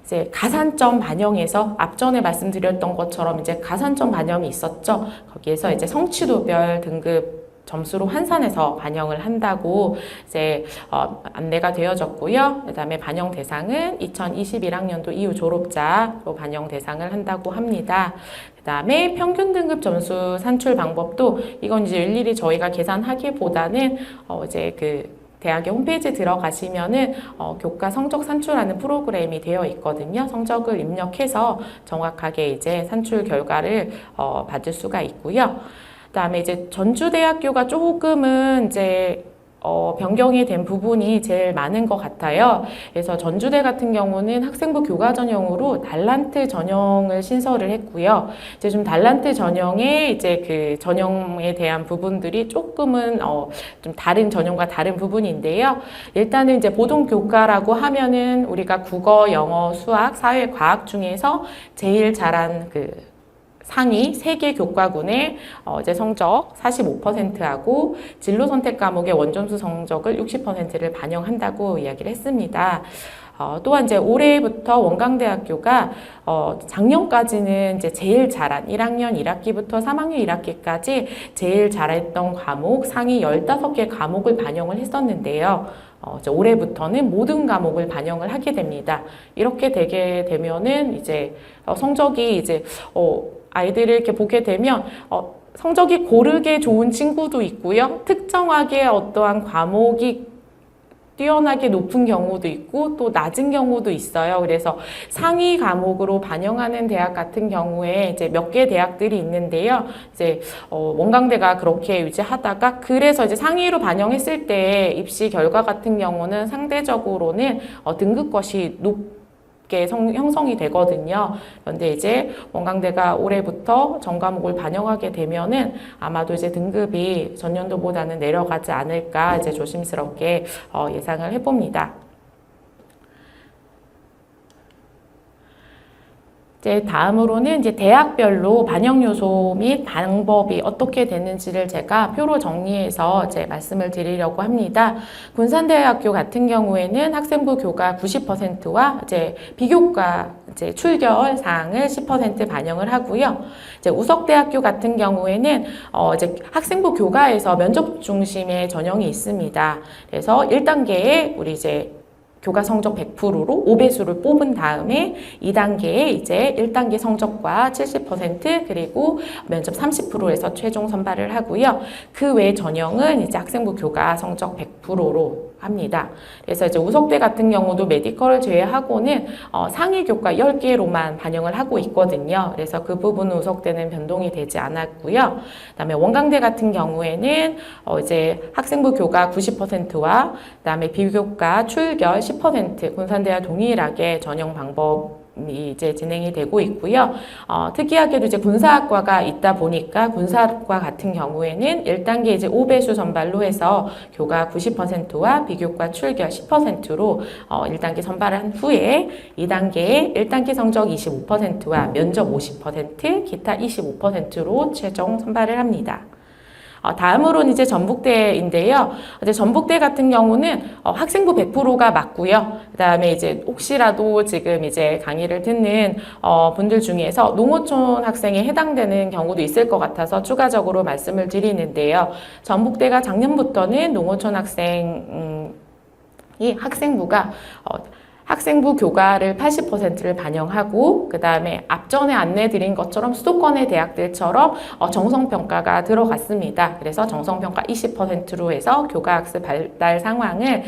이제 가산점 반영에서 앞전에 말씀드렸던 것처럼 이제 가산점 반영이 있었죠. 거기에서 이제 성취도별 등급 점수로 환산해서 반영을 한다고 이제 안내가 되어졌고요. 그다음에 반영 대상은 2021학년도 이후 졸업자로 반영 대상을 한다고 합니다. 그다음에 평균 등급 점수 산출 방법도 이건 이제 일일이 저희가 계산하기보다는 이제 그 대학의 홈페이지에 들어가시면은 교과 성적 산출하는 프로그램이 되어 있거든요. 성적을 입력해서 정확하게 이제 산출 결과를 받을 수가 있고요. 그다음에 이제 전주대학교가 조금은 이제 변경이 된 부분이 제일 많은 것 같아요. 그래서 전주대 같은 경우는 학생부 교과 전형으로 달란트 전형을 신설을 했고요. 이제 좀 달란트 전형에 이제 그 전형에 대한 부분들이 조금은 좀 다른 전형과 다른 부분인데요. 일단은 이제 보통 교과라고 하면은 우리가 국어, 영어, 수학, 사회, 과학 중에서 제일 잘한 상위 3개 교과군의 이제 성적 45%하고 진로 선택 과목의 원점수 성적을 60%를 반영한다고 이야기를 했습니다. 또한 이제 올해부터 원광대학교가 작년까지는 이제 제일 잘한 1학년 1학기부터 3학년 1학기까지 제일 잘했던 과목 상위 15개 과목을 반영을 했었는데요. 이제 올해부터는 모든 과목을 반영을 하게 됩니다. 이렇게 되게 되면은 이제 성적이 이제 아이들을 이렇게 보게 되면 성적이 고르게 좋은 친구도 있고요. 특정하게 어떠한 과목이 뛰어나게 높은 경우도 있고 또 낮은 경우도 있어요. 그래서 상위 과목으로 반영하는 대학 같은 경우에 이제 몇 개 대학들이 있는데요. 이제 원광대가 그렇게 유지하다가 그래서 이제 상위로 반영했을 때 입시 결과 같은 경우는 상대적으로는 등급것이 높게 형성이 되거든요. 그런데 이제 원광대가 올해부터 전과목을 반영하게 되면은 아마도 이제 등급이 전년도보다는 내려가지 않을까 이제 조심스럽게 예상을 해봅니다. 이제 다음으로는 이제 대학별로 반영 요소 및 방법이 어떻게 되는지를 제가 표로 정리해서 이제 말씀을 드리려고 합니다. 군산대학교 같은 경우에는 학생부 교과 90%와 이제 비교과 이제 출결 사항을 10% 반영을 하고요. 이제 우석대학교 같은 경우에는 이제 학생부 교과에서 면접 중심의 전형이 있습니다. 그래서 1단계에 우리 이제 교과 성적 100%로 5배수를 뽑은 다음에 2단계에 이제 1단계 성적과 70% 그리고 면접 30%에서 최종 선발을 하고요. 그 외 전형은 이제 학생부 교과 성적 100%로 합니다. 그래서 이제 우석대 같은 경우도 메디컬을 제외하고는 상위 교과 10개로만 반영을 하고 있거든요. 그래서 그 부분은 우석대는 변동이 되지 않았고요. 그다음에 원광대 같은 경우에는 이제 학생부 교과 90%와 그다음에 비교과 출결 10% 군산대와 동일하게 전형 방법이 이제 진행이 되고 있고요. 특이하게도 이제 군사학과가 있다 보니까 군사학과 같은 경우에는 1단계 이제 5배수 선발로 해서 교과 90%와 비교과 출결 10%로 1단계 선발을 한 후에 2단계에 1단계 성적 25%와 면접 50%, 기타 25%로 최종 선발을 합니다. 다음으로는 이제 전북대인데요. 이제 전북대 같은 경우는 학생부 100%가 맞고요. 그다음에 이제 혹시라도 지금 이제 강의를 듣는 분들 중에서 농어촌 학생에 해당되는 경우도 있을 것 같아서 추가적으로 말씀을 드리는데요. 전북대가 작년부터는 농어촌 학생이 학생부가 학생부 교과를 80%를 반영하고 그 다음에 앞전에 안내드린 것처럼 수도권의 대학들처럼 정성평가가 들어갔습니다. 그래서 정성평가 20%로 해서 교과학습 발달 상황을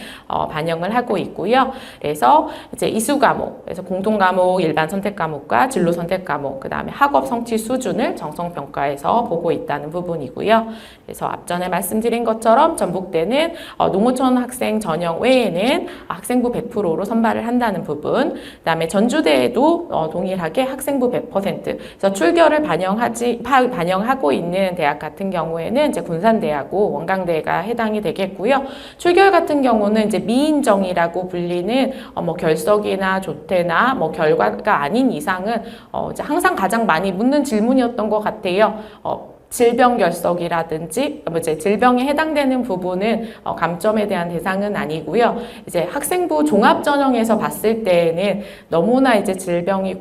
반영을 하고 있고요. 그래서 이제 이수 과목, 그래서 공통 과목, 일반 선택 과목과 진로 선택 과목, 그 다음에 학업 성취 수준을 정성평가에서 보고 있다는 부분이고요. 그래서 앞전에 말씀드린 것처럼 전북대는 농어촌 학생 전형 외에는 학생부 100%로 선발을 한다는 부분, 그다음에 전주대에도 동일하게 학생부 100%, 그래서 출결을 반영하고 있는 대학 같은 경우에는 이제 군산대하고 원광대가 해당이 되겠고요. 출결 같은 경우는 이제 미인정이라고 불리는 뭐 결석이나 조퇴나 뭐 결과가 아닌 이상은 이제 항상 가장 많이 묻는 질문이었던 것 같아요. 질병 결석이라든지 이제 질병에 해당되는 부분은 감점에 대한 대상은 아니고요. 이제 학생부 종합 전형에서 봤을 때에는 너무나 이제 질병이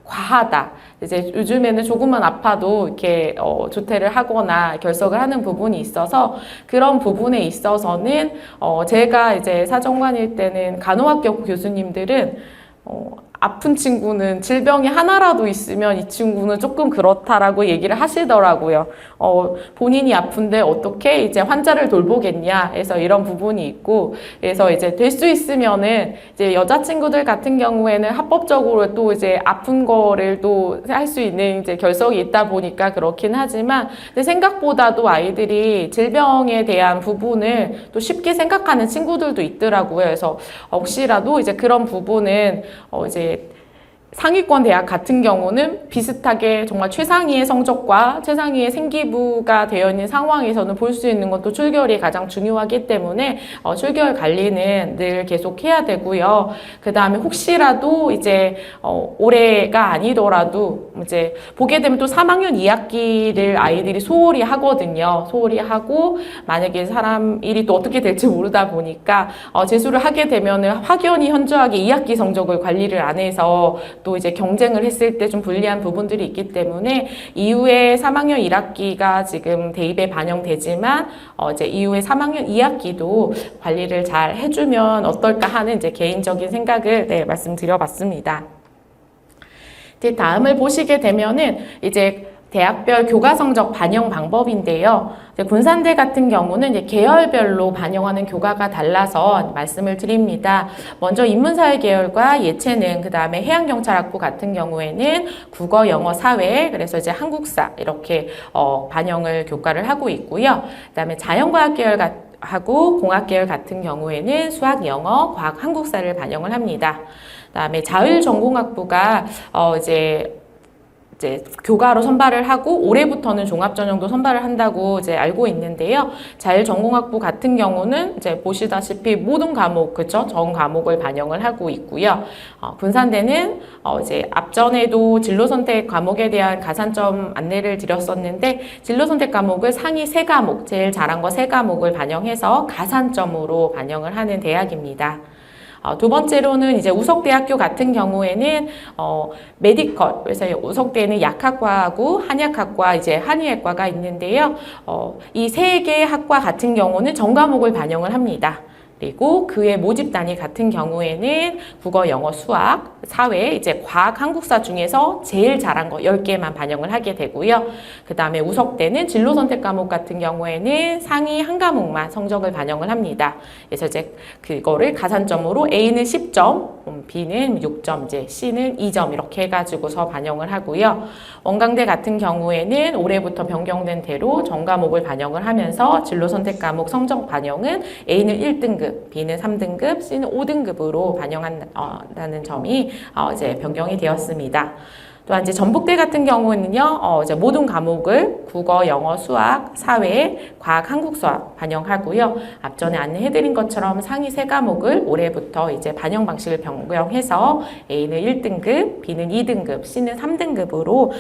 과하다. 이제 요즘에는 조금만 아파도 이렇게 조퇴를 하거나 결석을 하는 부분이 있어서 그런 부분에 있어서는 제가 이제 사정관일 때는 간호학교 교수님들은 아픈 친구는 질병이 하나라도 있으면 이 친구는 조금 그렇다라고 얘기를 하시더라고요. 본인이 아픈데 어떻게 이제 환자를 돌보겠냐 해서 이런 부분이 있고, 그래서 이제 될 수 있으면은 이제 여자친구들 같은 경우에는 합법적으로 또 이제 아픈 거를 또 할 수 있는 이제 결석이 있다 보니까 그렇긴 하지만, 근데 생각보다도 아이들이 질병에 대한 부분을 또 쉽게 생각하는 친구들도 있더라고요. 그래서 혹시라도 이제 그런 부분은 이제 상위권 대학 같은 경우는 비슷하게 정말 최상위의 성적과 최상위의 생기부가 되어 있는 상황에서는 볼 수 있는 것도 출결이 가장 중요하기 때문에 출결 관리는 늘 계속 해야 되고요. 그 다음에 혹시라도 이제 올해가 아니더라도 이제 보게 되면 또 3학년 2학기를 아이들이 소홀히 하거든요. 소홀히 하고 만약에 사람 일이 또 어떻게 될지 모르다 보니까 재수를 하게 되면은 확연히 현저하게 2학기 성적을 관리를 안 해서 또 이제 경쟁을 했을 때 좀 불리한 부분들이 있기 때문에 이후에 3학년 1학기가 지금 대입에 반영되지만 이제 이후에 3학년 2학기도 관리를 잘 해주면 어떨까 하는 이제 개인적인 생각을 말씀드려봤습니다. 이제 다음을 보시게 되면은 이제 대학별 교과 성적 반영 방법인데요. 군산대 같은 경우는 이제 계열별로 반영하는 교과가 달라서 말씀을 드립니다. 먼저 인문사회 계열과 예체능, 그 다음에 해양경찰학부 같은 경우에는 국어, 영어, 사회, 그래서 이제 한국사 이렇게 반영을 교과를 하고 있고요. 그 다음에 자연과학 계열 하고 공학 계열 같은 경우에는 수학, 영어, 과학, 한국사를 반영을 합니다. 그 다음에 자율전공학부가 이제 교과로 선발을 하고 올해부터는 종합전형도 선발을 한다고 이제 알고 있는데요. 자율전공학부 같은 경우는 이제 보시다시피 모든 과목, 그쵸? 전 과목을 반영을 하고 있고요. 군산대는 이제 앞전에도 진로선택 과목에 대한 가산점 안내를 드렸었는데 진로선택 과목을 상위 3과목, 제일 잘한 거 3과목을 반영해서 가산점으로 반영을 하는 대학입니다. 두 번째로는 이제 우석대학교 같은 경우에는 메디컬, 그래서 우석대는 약학과하고 한약학과, 이제 한의학과가 있는데요. 이 세 개의 학과 같은 경우는 전과목을 반영을 합니다. 그리고 그의 모집 단위 같은 경우에는 국어, 영어, 수학, 사회, 이제 과학, 한국사 중에서 제일 잘한 거 10개만 반영을 하게 되고요. 그 다음에 우석대는 진로 선택 과목 같은 경우에는 상위 한 과목만 성적을 반영을 합니다. 그래서 이제 그거를 가산점으로 A는 10점, B는 6점, 이제 C는 2점 이렇게 해가지고서 반영을 하고요. 원광대 같은 경우에는 올해부터 변경된 대로 전 과목을 반영을 하면서 진로 선택 과목 성적 반영은 A는 1등급, B는 3등급, C는 5등급으로 반영한다는 점이 이제 변경이 되었습니다. 또한 이제 전북대 같은 경우는요, 이제 모든 과목을 국어, 영어, 수학, 사회, 과학, 한국수학 반영하고요. 앞전에 안내해드린 것처럼 상위 3과목을 올해부터 이제 반영 방식을 변경해서 A는 1등급, B는 2등급, C는 3등급으로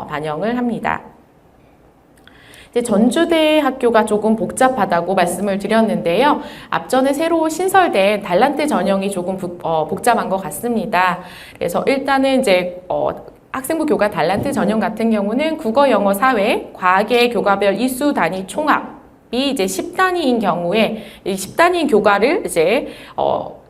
반영을 합니다. 이제 전주대 학교가 조금 복잡하다고 말씀을 드렸는데요. 앞전에 새로 신설된 달란트 전형이 조금 복잡한 것 같습니다. 그래서 일단은 이제 학생부 교과 달란트 전형 같은 경우는 국어, 영어, 사회, 과학의 교과별 이수 단위 총합이 이제 10단위인 경우에 이 10단위인 교과를 이제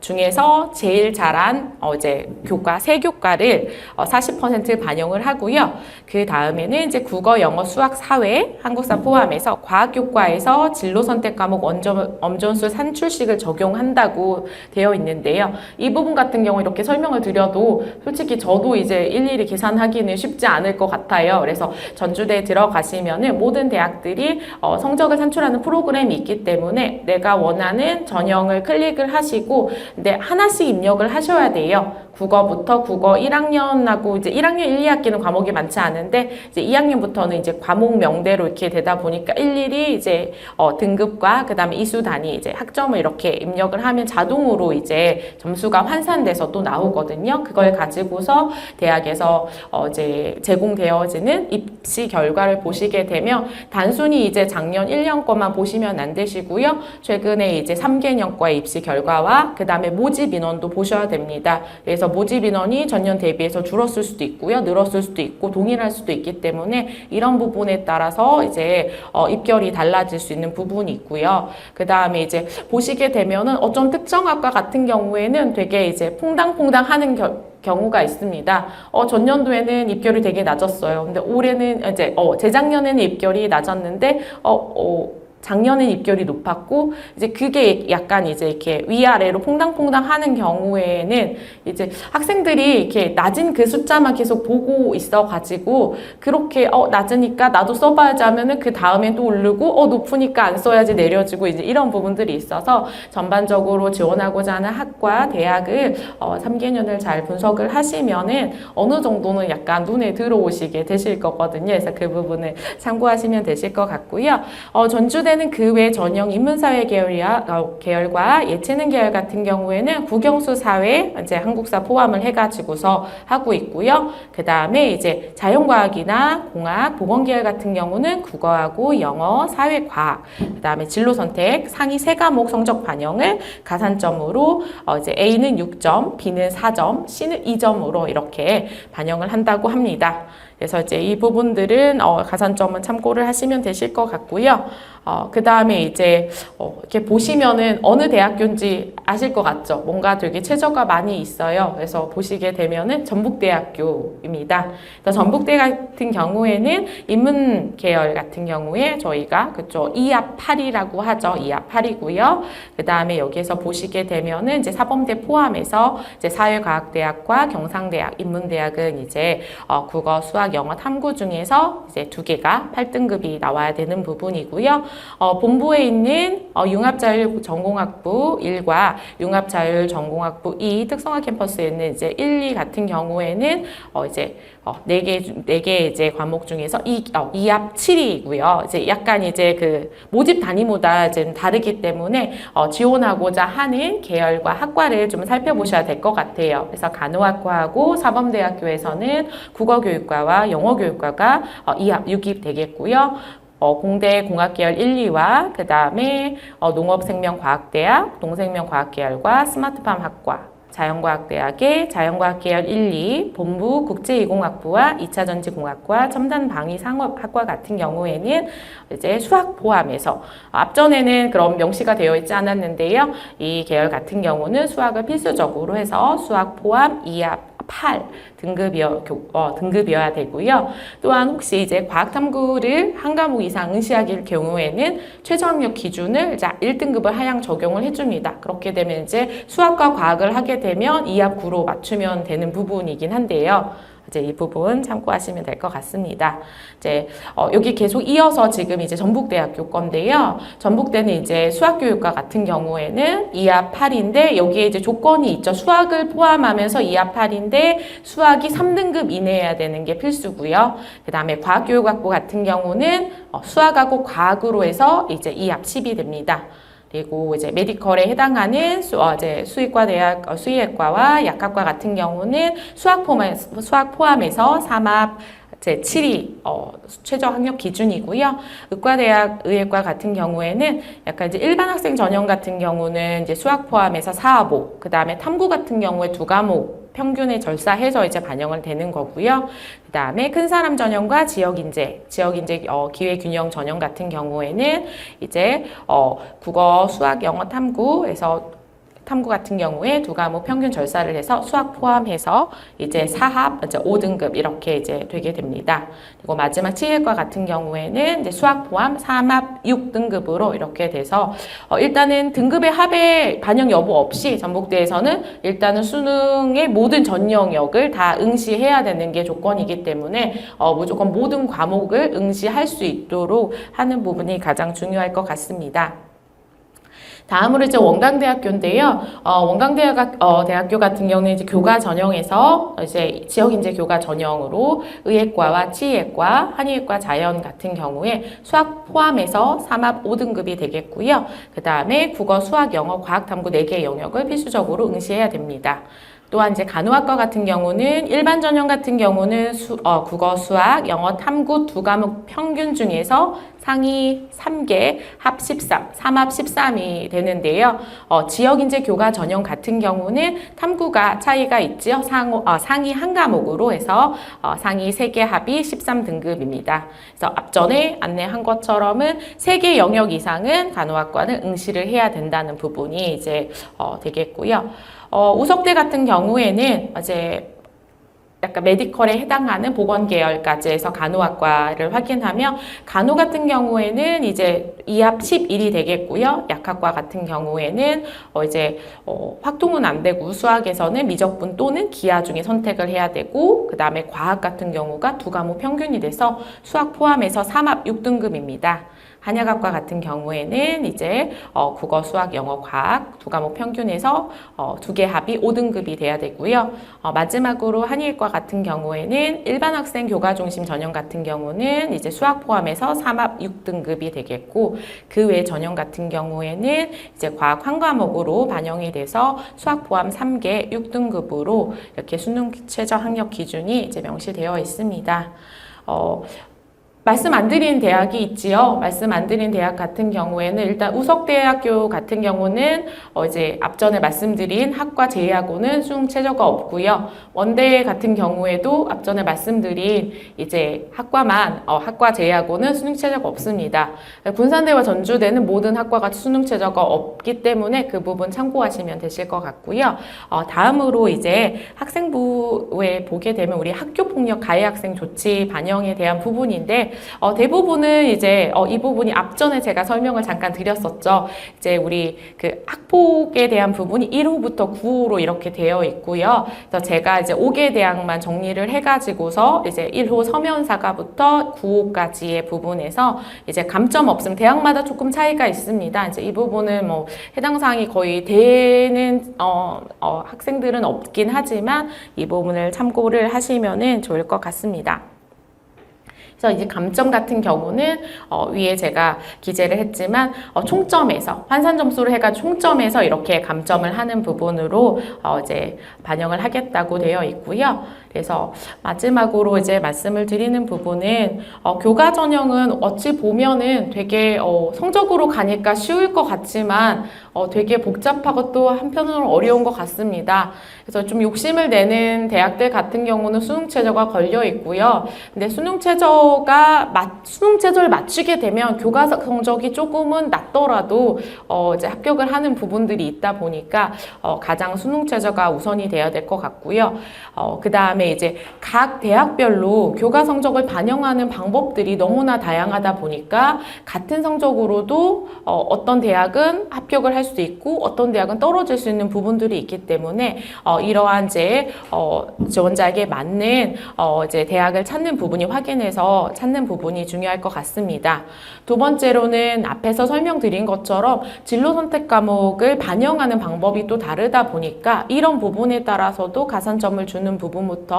중에서 제일 잘한 이제 교과, 세 교과를 40% 반영을 하고요. 그 다음에는 이제 국어, 영어, 수학, 사회, 한국사 포함해서 과학 교과에서 진로 선택 과목 엄전수 산출식을 적용한다고 되어 있는데요. 이 부분 같은 경우 이렇게 설명을 드려도 솔직히 저도 이제 일일이 계산하기는 쉽지 않을 것 같아요. 그래서 전주대에 들어가시면은 모든 대학들이 성적을 산출하는 프로그램이 있기 때문에 내가 원하는 전형을 클릭을 하시고 근데 하나씩 입력을 하셔야 돼요. 국어부터 국어 1학년하고 이제 1학년 1, 2학기는 과목이 많지 않은데 이제 2학년부터는 이제 과목명대로 이렇게 되다 보니까 일일이 이제 등급과 그다음에 이수 단위 이제 학점을 이렇게 입력을 하면 자동으로 이제 점수가 환산돼서 또 나오거든요. 그걸 가지고서 대학에서 이제 제공되어지는 입시 결과를 보시게 되면 단순히 이제 작년 1년 거만 보시면 안 되시고요. 최근에 이제 3개년과의 입시 결과와 그다음에 모집 인원도 보셔야 됩니다. 그래서 모집 인원이 전년 대비해서 줄었을 수도 있고요. 늘었을 수도 있고 동일할 수도 있기 때문에 이런 부분에 따라서 이제 입결이 달라질 수 있는 부분이 있고요. 그 다음에 이제 보시게 되면은 어떤 특정 학과 같은 경우에는 되게 이제 퐁당퐁당 하는 경우가 있습니다. 전년도에는 입결이 되게 낮았어요. 근데 올해는 이제 재작년에는 입결이 낮았는데 작년엔 입결이 높았고 이제 그게 약간 이제 이렇게 위아래로 퐁당퐁당 하는 경우에는 이제 학생들이 이렇게 낮은 그 숫자만 계속 보고 있어 가지고 그렇게 낮으니까 나도 써봐야지 하면은 그 다음에 또 오르고 높으니까 안 써야지 내려지고 이제 이런 부분들이 있어서 전반적으로 지원하고자 하는 학과 대학을 3개년을 잘 분석을 하시면은 어느 정도는 약간 눈에 들어오시게 되실 거거든요. 그래서 그 부분을 참고하시면 되실 것 같고요. 전주대는 그 외 전형 인문사회 계열과 예체능 계열 같은 경우에는 국영수 사회, 이제 한국사 포함을 해가지고서 하고 있고요. 그 다음에 이제 자연과학이나 공학, 보건 계열 같은 경우는 국어하고 영어, 사회과학, 그 다음에 진로 선택 상위 3과목 성적 반영을 가산점으로 이제 A는 6점, B는 4점, C는 2점으로 이렇게 반영을 한다고 합니다. 그래서 이제 이 부분들은 가산점은 참고를 하시면 되실 것 같고요. 그 다음에 이제 이렇게 보시면은 어느 대학교인지 아실 것 같죠? 뭔가 되게 최저가 많이 있어요. 그래서 보시게 되면은 전북대학교입니다. 그래서 전북대 같은 경우에는 인문 계열 같은 경우에 저희가 그쪽 2합 8이라고 하죠. 2합 8이고요. 그 다음에 여기에서 보시게 되면은 이제 사범대 포함해서 이제 사회과학대학과 경상대학, 인문대학은 이제 국어, 수학, 영어, 탐구 중에서 이제 2개가 8등급이 나와야 되는 부분이고요. 본부에 있는 융합자율전공학부 1과 융합자율전공학부 2 특성화 캠퍼스에 있는 이제 1, 2 같은 경우에는 이제 4개 이제 과목 중에서 2합 7이고요. 이제 약간 이제 그 모집 단위마다 이제 다르기 때문에 지원하고자 하는 계열과 학과를 좀 살펴보셔야 될 것 같아요. 그래서 간호학과하고 사범대학교에서는 국어교육과와 영어교육과가 2합 6입 되겠고요. 공대 공학계열 1, 2와 그 다음에 농업생명과학대학, 농생명과학계열과 스마트팜 학과, 자연과학대학의 자연과학계열 1, 2, 본부 국제이공학부와 2차전지공학과 첨단방위상업학과 같은 경우에는 이제 수학 포함해서 앞전에는 그런 명시가 되어 있지 않았는데요. 이 계열 같은 경우는 수학을 필수적으로 해서 수학 포함 2합 8 등급이어야 되고요. 또한 혹시 이제 과학탐구를 한 과목 이상 응시하길 경우에는 최저학력 기준을 1등급을 하향 적용을 해줍니다. 그렇게 되면 이제 수학과 과학을 하게 되면 2합 9로 맞추면 되는 부분이긴 한데요. 이제 이 부분 참고하시면 될 것 같습니다. 이제 여기 계속 이어서 지금 이제 전북대학교 건데요. 전북대는 이제 수학교육과 같은 경우에는 2합 8인데 여기에 이제 조건이 있죠. 수학을 포함하면서 2합 8인데 수학이 3등급 이내여야 되는 게 필수고요. 그 다음에 과학교육학부 같은 경우는 수학하고 과학으로 해서 이제 2합 10이 됩니다. 그리고 이제 메디컬에 해당하는 수의과 대학, 수의학과와 약학과 같은 경우는 수학 포함해서 3합 제 7이 최저 학력 기준이고요. 의과대학 의예과 같은 경우에는 약간 이제 일반 학생 전형 같은 경우는 이제 수학 포함해서 4합 5, 그 다음에 탐구 같은 경우에 2과목 평균에 절사해서 이제 반영을 되는 거고요. 그 다음에 큰 사람 전형과 지역인재 기회균형 전형 같은 경우에는 이제 국어, 수학, 영어, 탐구에서 탐구 같은 경우에 2과목 평균 절사를 해서 수학 포함해서 이제 4합, 이제 5등급 이렇게 이제 되게 됩니다. 그리고 마지막 치의과 같은 경우에는 이제 수학 포함 3합 6등급으로 이렇게 돼서 일단은 등급의 합의 반영 여부 없이 전북대에서는 일단은 수능의 모든 전 영역을 다 응시해야 되는 게 조건이기 때문에 무조건 모든 과목을 응시할 수 있도록 하는 부분이 가장 중요할 것 같습니다. 다음으로 이제 원광대학교인데요. 대학교 같은 경우는 이제 교과 전형에서 이제 지역인재 교과 전형으로 의예과와 치의과, 한의과, 자연 같은 경우에 수학 포함해서 3합 5등급이 되겠고요. 그 다음에 국어, 수학, 영어, 과학, 탐구 4개 영역을 필수적으로 응시해야 됩니다. 또한 이제 간호학과 같은 경우는 일반 전형 같은 경우는 국어, 수학, 영어, 탐구 2과목 평균 중에서 상위 3개, 합 13, 3합 13이 되는데요. 지역인재 교과 전형 같은 경우는 탐구가 차이가 있죠. 상위 한 과목으로 해서 상위 3개 합이 13등급입니다. 그래서 앞전에 안내한 것처럼은 3개 영역 이상은 간호학과는 응시를 해야 된다는 부분이 이제 되겠고요. 우석대 같은 경우에는 이제 약간 메디컬에 해당하는 보건 계열까지 해서 간호학과를 확인하며 간호 같은 경우에는 이제 2합 11이 되겠고요. 약학과 같은 경우에는 이제 확통은 안 되고 수학에서는 미적분 또는 기하 중에 선택을 해야 되고 그 다음에 과학 같은 경우가 2과목 평균이 돼서 수학 포함해서 3합 6등급입니다. 한약학과 같은 경우에는 이제 국어, 수학, 영어, 과학 2과목 평균에서 2개 합이 5등급이 돼야 되고요. 마지막으로 한의과 같은 경우에는 일반 학생 교과 중심 전형 같은 경우는 이제 수학 포함해서 3합 6등급이 되겠고 그 외 전형 같은 경우에는 이제 과학 한 과목으로 반영이 돼서 수학 포함 3개 6등급으로 이렇게 수능 최저 학력 기준이 이제 명시되어 있습니다. 말씀 안 드린 대학이 있지요. 말씀 안 드린 대학 같은 경우에는 일단 우석대학교 같은 경우는 이제 앞전에 말씀드린 학과 제외하고는 수능 최저가 없고요. 원대 같은 경우에도 앞전에 말씀드린 이제 학과 제외하고는 수능 최저가 없습니다. 군산대와 전주대는 모든 학과가 수능 최저가 없기 때문에 그 부분 참고하시면 되실 것 같고요. 다음으로 이제 학생부에 보게 되면 우리 학교폭력 가해 학생 조치 반영에 대한 부분인데 대부분은 이제 이 부분이 앞전에 제가 설명을 잠깐 드렸었죠. 이제 우리 그 학폭에 대한 부분이 1호부터 9호로 이렇게 되어 있고요. 그래서 제가 이제 5개 대학만 정리를 해가지고서 이제 1호 서면사과부터 9호까지의 부분에서 이제 감점 없음 대학마다 조금 차이가 있습니다. 이제 이 부분은 뭐 해당 사항이 거의 되는 학생들은 없긴 하지만 이 부분을 참고를 하시면은 좋을 것 같습니다. 그래서 이제 감점 같은 경우는 위에 제가 기재를 했지만 총점에서 환산 점수를 해가지고 총점에서 이렇게 감점을 하는 부분으로 이제 반영을 하겠다고 되어 있고요. 그래서 마지막으로 이제 말씀을 드리는 부분은 교과 전형은 어찌 보면은 되게 성적으로 가니까 쉬울 것 같지만 되게 복잡하고 또 한편으로 어려운 것 같습니다. 그래서 좀 욕심을 내는 대학들 같은 경우는 수능 최저가 걸려 있고요. 근데 수능 최저를 맞추게 되면 교과 성적이 조금은 낮더라도 이제 합격을 하는 부분들이 있다 보니까 가장 수능 최저가 우선이 돼야 될 것 같고요. 그 다음에 이제 각 대학별로 교과 성적을 반영하는 방법들이 너무나 다양하다 보니까 같은 성적으로도 어떤 대학은 합격을 할 수도 있고 어떤 대학은 떨어질 수 있는 부분들이 있기 때문에 이러한 이제 지원자에게 맞는 이제 대학을 찾는 부분이 중요할 것 같습니다. 두 번째로는 앞에서 설명드린 것처럼 진로 선택 과목을 반영하는 방법이 또 다르다 보니까 이런 부분에 따라서도 가산점을 주는 부분부터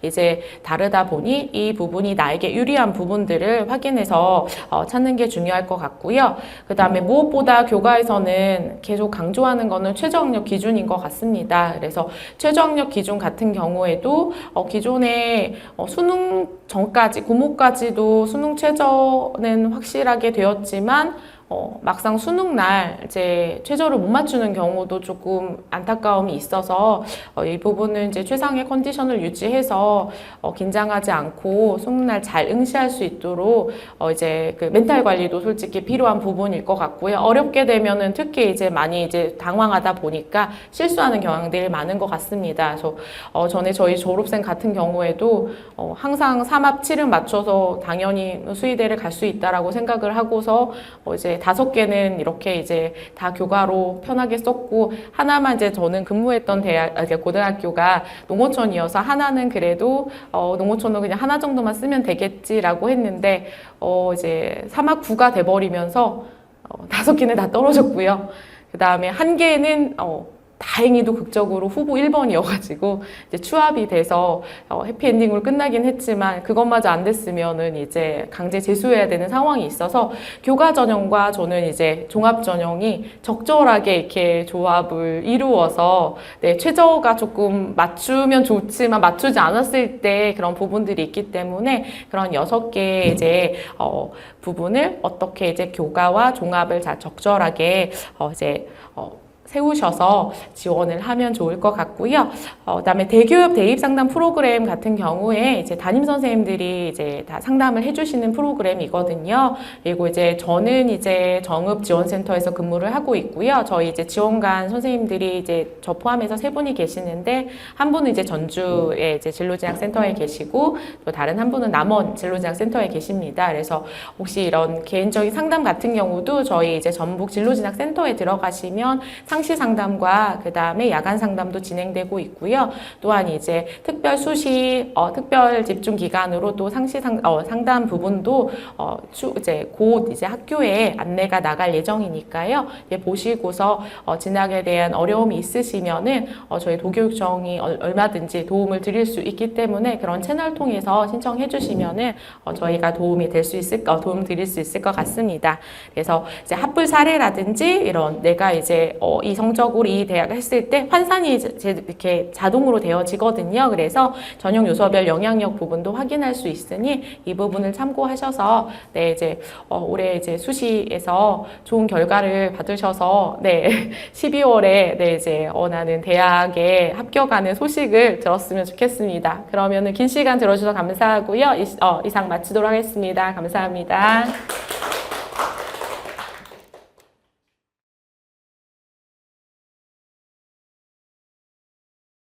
이제 다르다 보니 이 부분이 나에게 유리한 부분들을 확인해서 찾는 게 중요할 것 같고요. 그 다음에 무엇보다 교과에서는 계속 강조하는 거는 최저학력 기준인 것 같습니다. 그래서 최저학력 기준 같은 경우에도 기존에 수능 전까지, 고모까지도 수능 최저는 확실하게 되었지만 막상 수능 날 이제 최저를 못 맞추는 경우도 조금 안타까움이 있어서 이 부분은 이제 최상의 컨디션을 유지해서 긴장하지 않고 수능 날 잘 응시할 수 있도록 이제 그 멘탈 관리도 솔직히 필요한 부분일 것 같고요. 어렵게 되면은 특히 이제 많이 이제 당황하다 보니까 실수하는 경향들이 많은 것 같습니다. 그래서 전에 저희 졸업생 같은 경우에도 항상 3합 7은 맞춰서 당연히 수의대를 갈 수 있다라고 생각을 하고서 이제 5개는 이렇게 이제 다 교과로 편하게 썼고 하나만 이제 저는 근무했던 고등학교가 농어촌이어서 하나는 그래도 농어촌은 그냥 하나 정도만 쓰면 되겠지라고 했는데 이제 3학 9가 돼버리면서 5개는 다 떨어졌고요. 그 다음에 한 개는 다행히도 극적으로 후보 1번이어가지고 이제 추합이 돼서 해피엔딩으로 끝나긴 했지만 그것마저 안 됐으면은 이제 강제 재수해야 되는 상황이 있어서 교과 전형과 저는 이제 종합 전형이 적절하게 이렇게 조합을 이루어서 최저가 조금 맞추면 좋지만 맞추지 않았을 때 그런 부분들이 있기 때문에 그런 6개의 이제 부분을 어떻게 이제 교과와 종합을 잘 적절하게 세우셔서 지원을 하면 좋을 것 같고요. 그다음에 대교협 대입 상담 프로그램 같은 경우에 이제 담임 선생님들이 이제 다 상담을 해주시는 프로그램이거든요. 그리고 이제 저는 이제 정읍 지원센터에서 근무를 하고 있고요. 저희 이제 지원관 선생님들이 이제 저 포함해서 3분이 계시는데 한 분은 이제 전주에 이제 진로진학센터에 계시고 또 다른 한 분은 남원 진로진학센터에 계십니다. 그래서 혹시 이런 개인적인 상담 같은 경우도 저희 이제 전북 진로진학센터에 들어가시면 상시 상담과 그 다음에 야간 상담도 진행되고 있고요. 또한 이제 특별 수시, 특별 집중 기간으로 또 상시 상담 부분도 이제 곧 이제 학교에 안내가 나갈 예정이니까요. 보시고서 진학에 대한 어려움이 있으시면은 저희 도교육청이 얼마든지 도움을 드릴 수 있기 때문에 그런 채널 통해서 신청해 주시면은 저희가 도움 드릴 수 있을 것 같습니다. 그래서 이제 합불 사례라든지 이런 내가 이제 이 성적으로 이 대학을 했을 때 환산이 이렇게 자동으로 되어지거든요. 그래서 전형 요소별 영향력 부분도 확인할 수 있으니 이 부분을 참고하셔서 네, 이제 올해 이제 수시에서 좋은 결과를 받으셔서 네, 12월에 네, 이제 원하는 대학에 합격하는 소식을 들었으면 좋겠습니다. 그러면은 긴 시간 들어주셔서 감사하고요. 이상 마치도록 하겠습니다. 감사합니다.